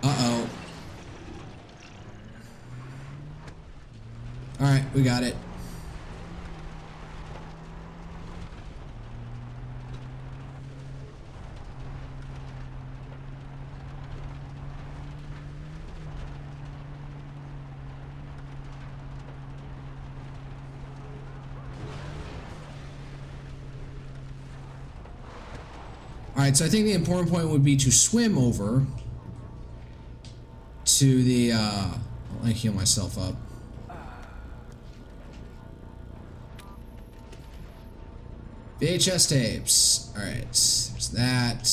Uh-oh. Alright, we got it. Alright, so I think the important point would be to swim over to the, let me heal myself up. VHS tapes. Alright, there's that.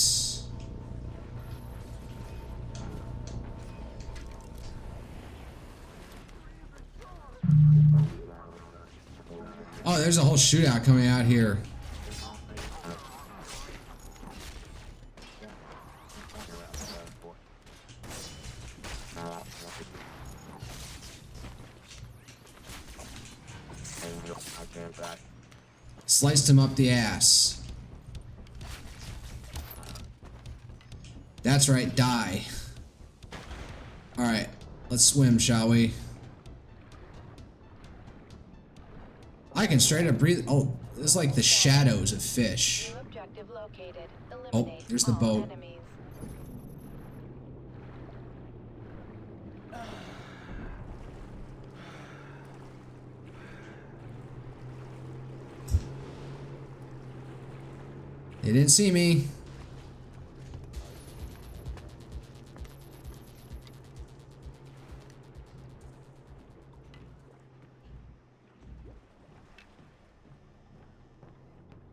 Oh, there's a whole shootout coming out here. Sliced him up the ass. That's right, die. Alright, let's swim, shall we? I can straight up breathe. Oh, this is like the shadows of fish. Oh, there's the boat. They didn't see me.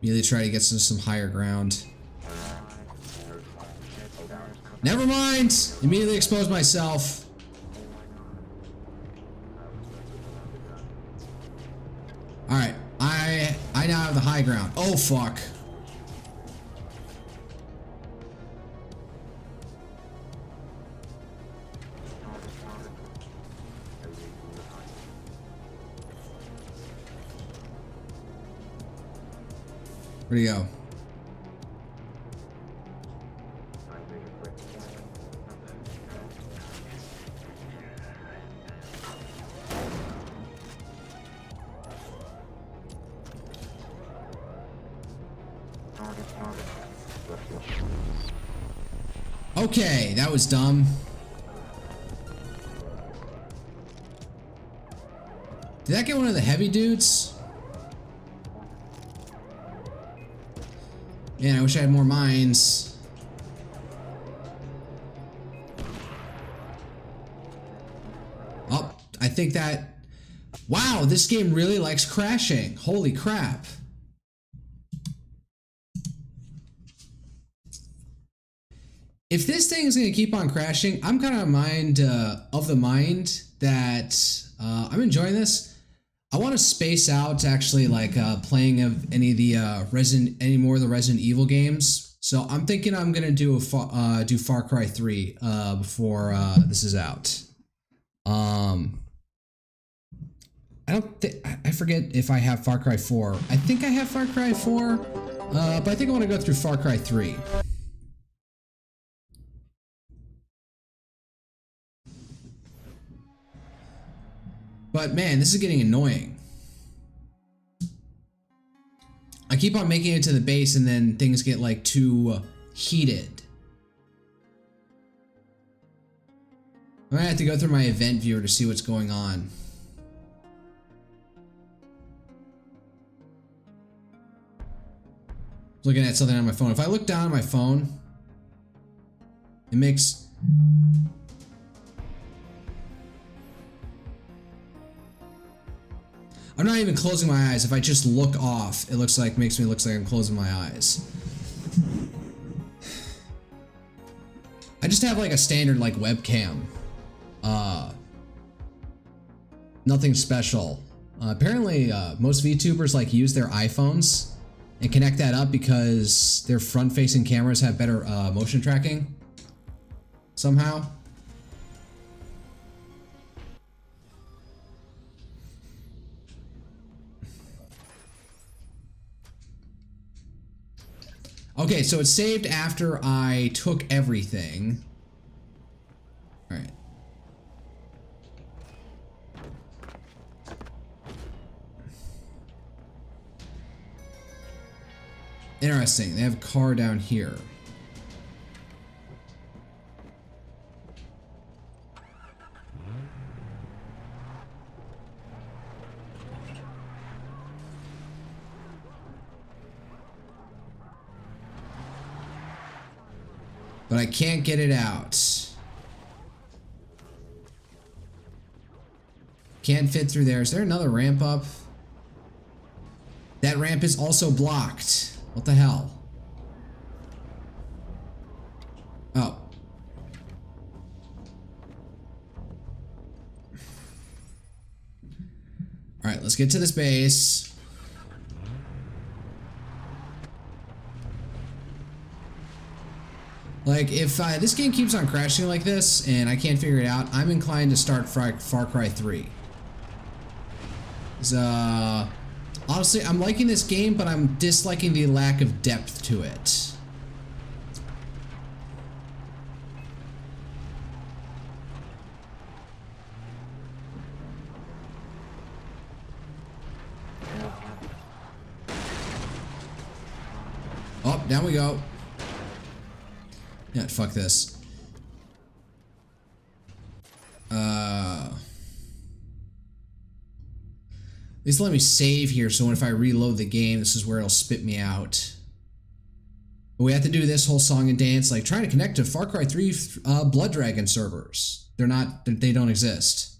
Immediately try to get to some higher ground. Never mind! Immediately expose myself. Alright, I now have the high ground. Oh fuck. Where'd he go? Okay, that was dumb. Did that get one of the heavy dudes? Man, I wish I had more mines. Oh, I think that... Wow, this game really likes crashing. Holy crap. If this thing is going to keep on crashing, I'm kind of of the mind that I'm enjoying this. I want to space out actually like playing of any of the any more of the Resident Evil games. So I'm thinking I'm gonna do Far Cry 3 before this is out. I don't think I forget if I have Far Cry 4. I think I have Far Cry 4, but I think I want to go through Far Cry 3. But man, this is getting annoying. I keep on making it to the base and then things get like too heated. I'm gonna have to go through my event viewer to see what's going on. Looking at something on my phone. If I look down at my phone, it makes... I'm not even closing my eyes. If I just look off, it makes me look like I'm closing my eyes. I just have like a standard like webcam. Nothing special. Apparently, most VTubers like use their iPhones and connect that up because their front-facing cameras have better motion tracking. Somehow. Okay, so it's saved after I took everything. All right. Interesting. They have a car down here. But I can't get it out. Can't fit through there. Is there another ramp up? That ramp is also blocked. What the hell? Oh. Alright, let's get to this base. Like, if this game keeps on crashing like this and I can't figure it out, I'm inclined to start Far Cry 3. Honestly, I'm liking this game, but I'm disliking the lack of depth to it. Oh, down we go. Yeah, fuck this. At least let me save here, so if I reload the game, this is where it'll spit me out. But we have to do this whole song and dance, like trying to connect to Far Cry 3 Blood Dragon servers. They don't exist.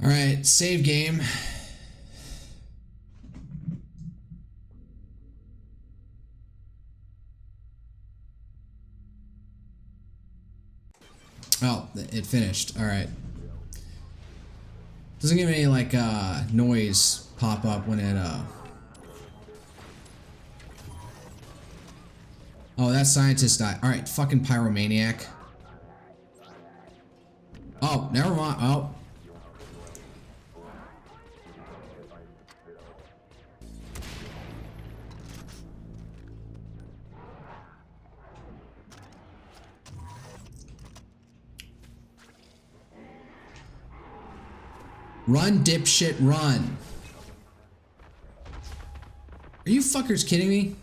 All right, save game. Oh, it finished. All right. Doesn't give any like noise pop up when it Oh, that scientist died. Alright, fucking pyromaniac. Oh, never mind. Oh. Run, dipshit, run. Are you fuckers kidding me?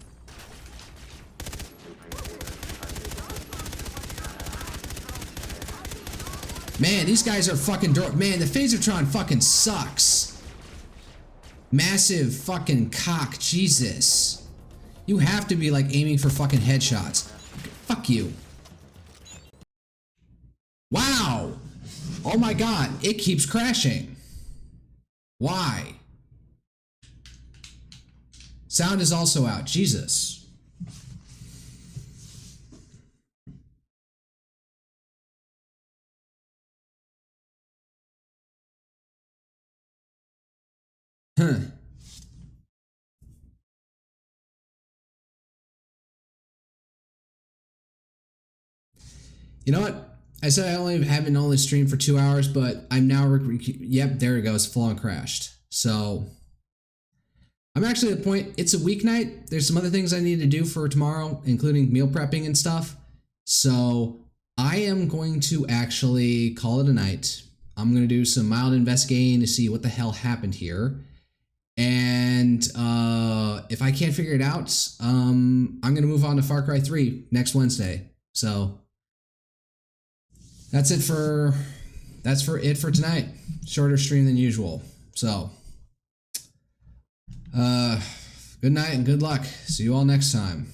Man, these guys are fucking man, the Phasertron fucking sucks. Massive fucking cock, Jesus. You have to be like aiming for fucking headshots. Fuck you. Wow. Oh my god, it keeps crashing. Why? Sound is also out. Jesus. Huh. You know what? I said I haven't only streamed for 2 hours, but I'm now yep, there it goes, full on crashed. So I'm actually at the point, it's a weeknight. There's some other things I need to do for tomorrow, including meal prepping and stuff. So I am going to actually call it a night. I'm going to do some mild investigating to see what the hell happened here. And if I can't figure it out, I'm going to move on to Far Cry 3 next Wednesday. So that's it for tonight. Shorter stream than usual. So good night and good luck. See you all next time.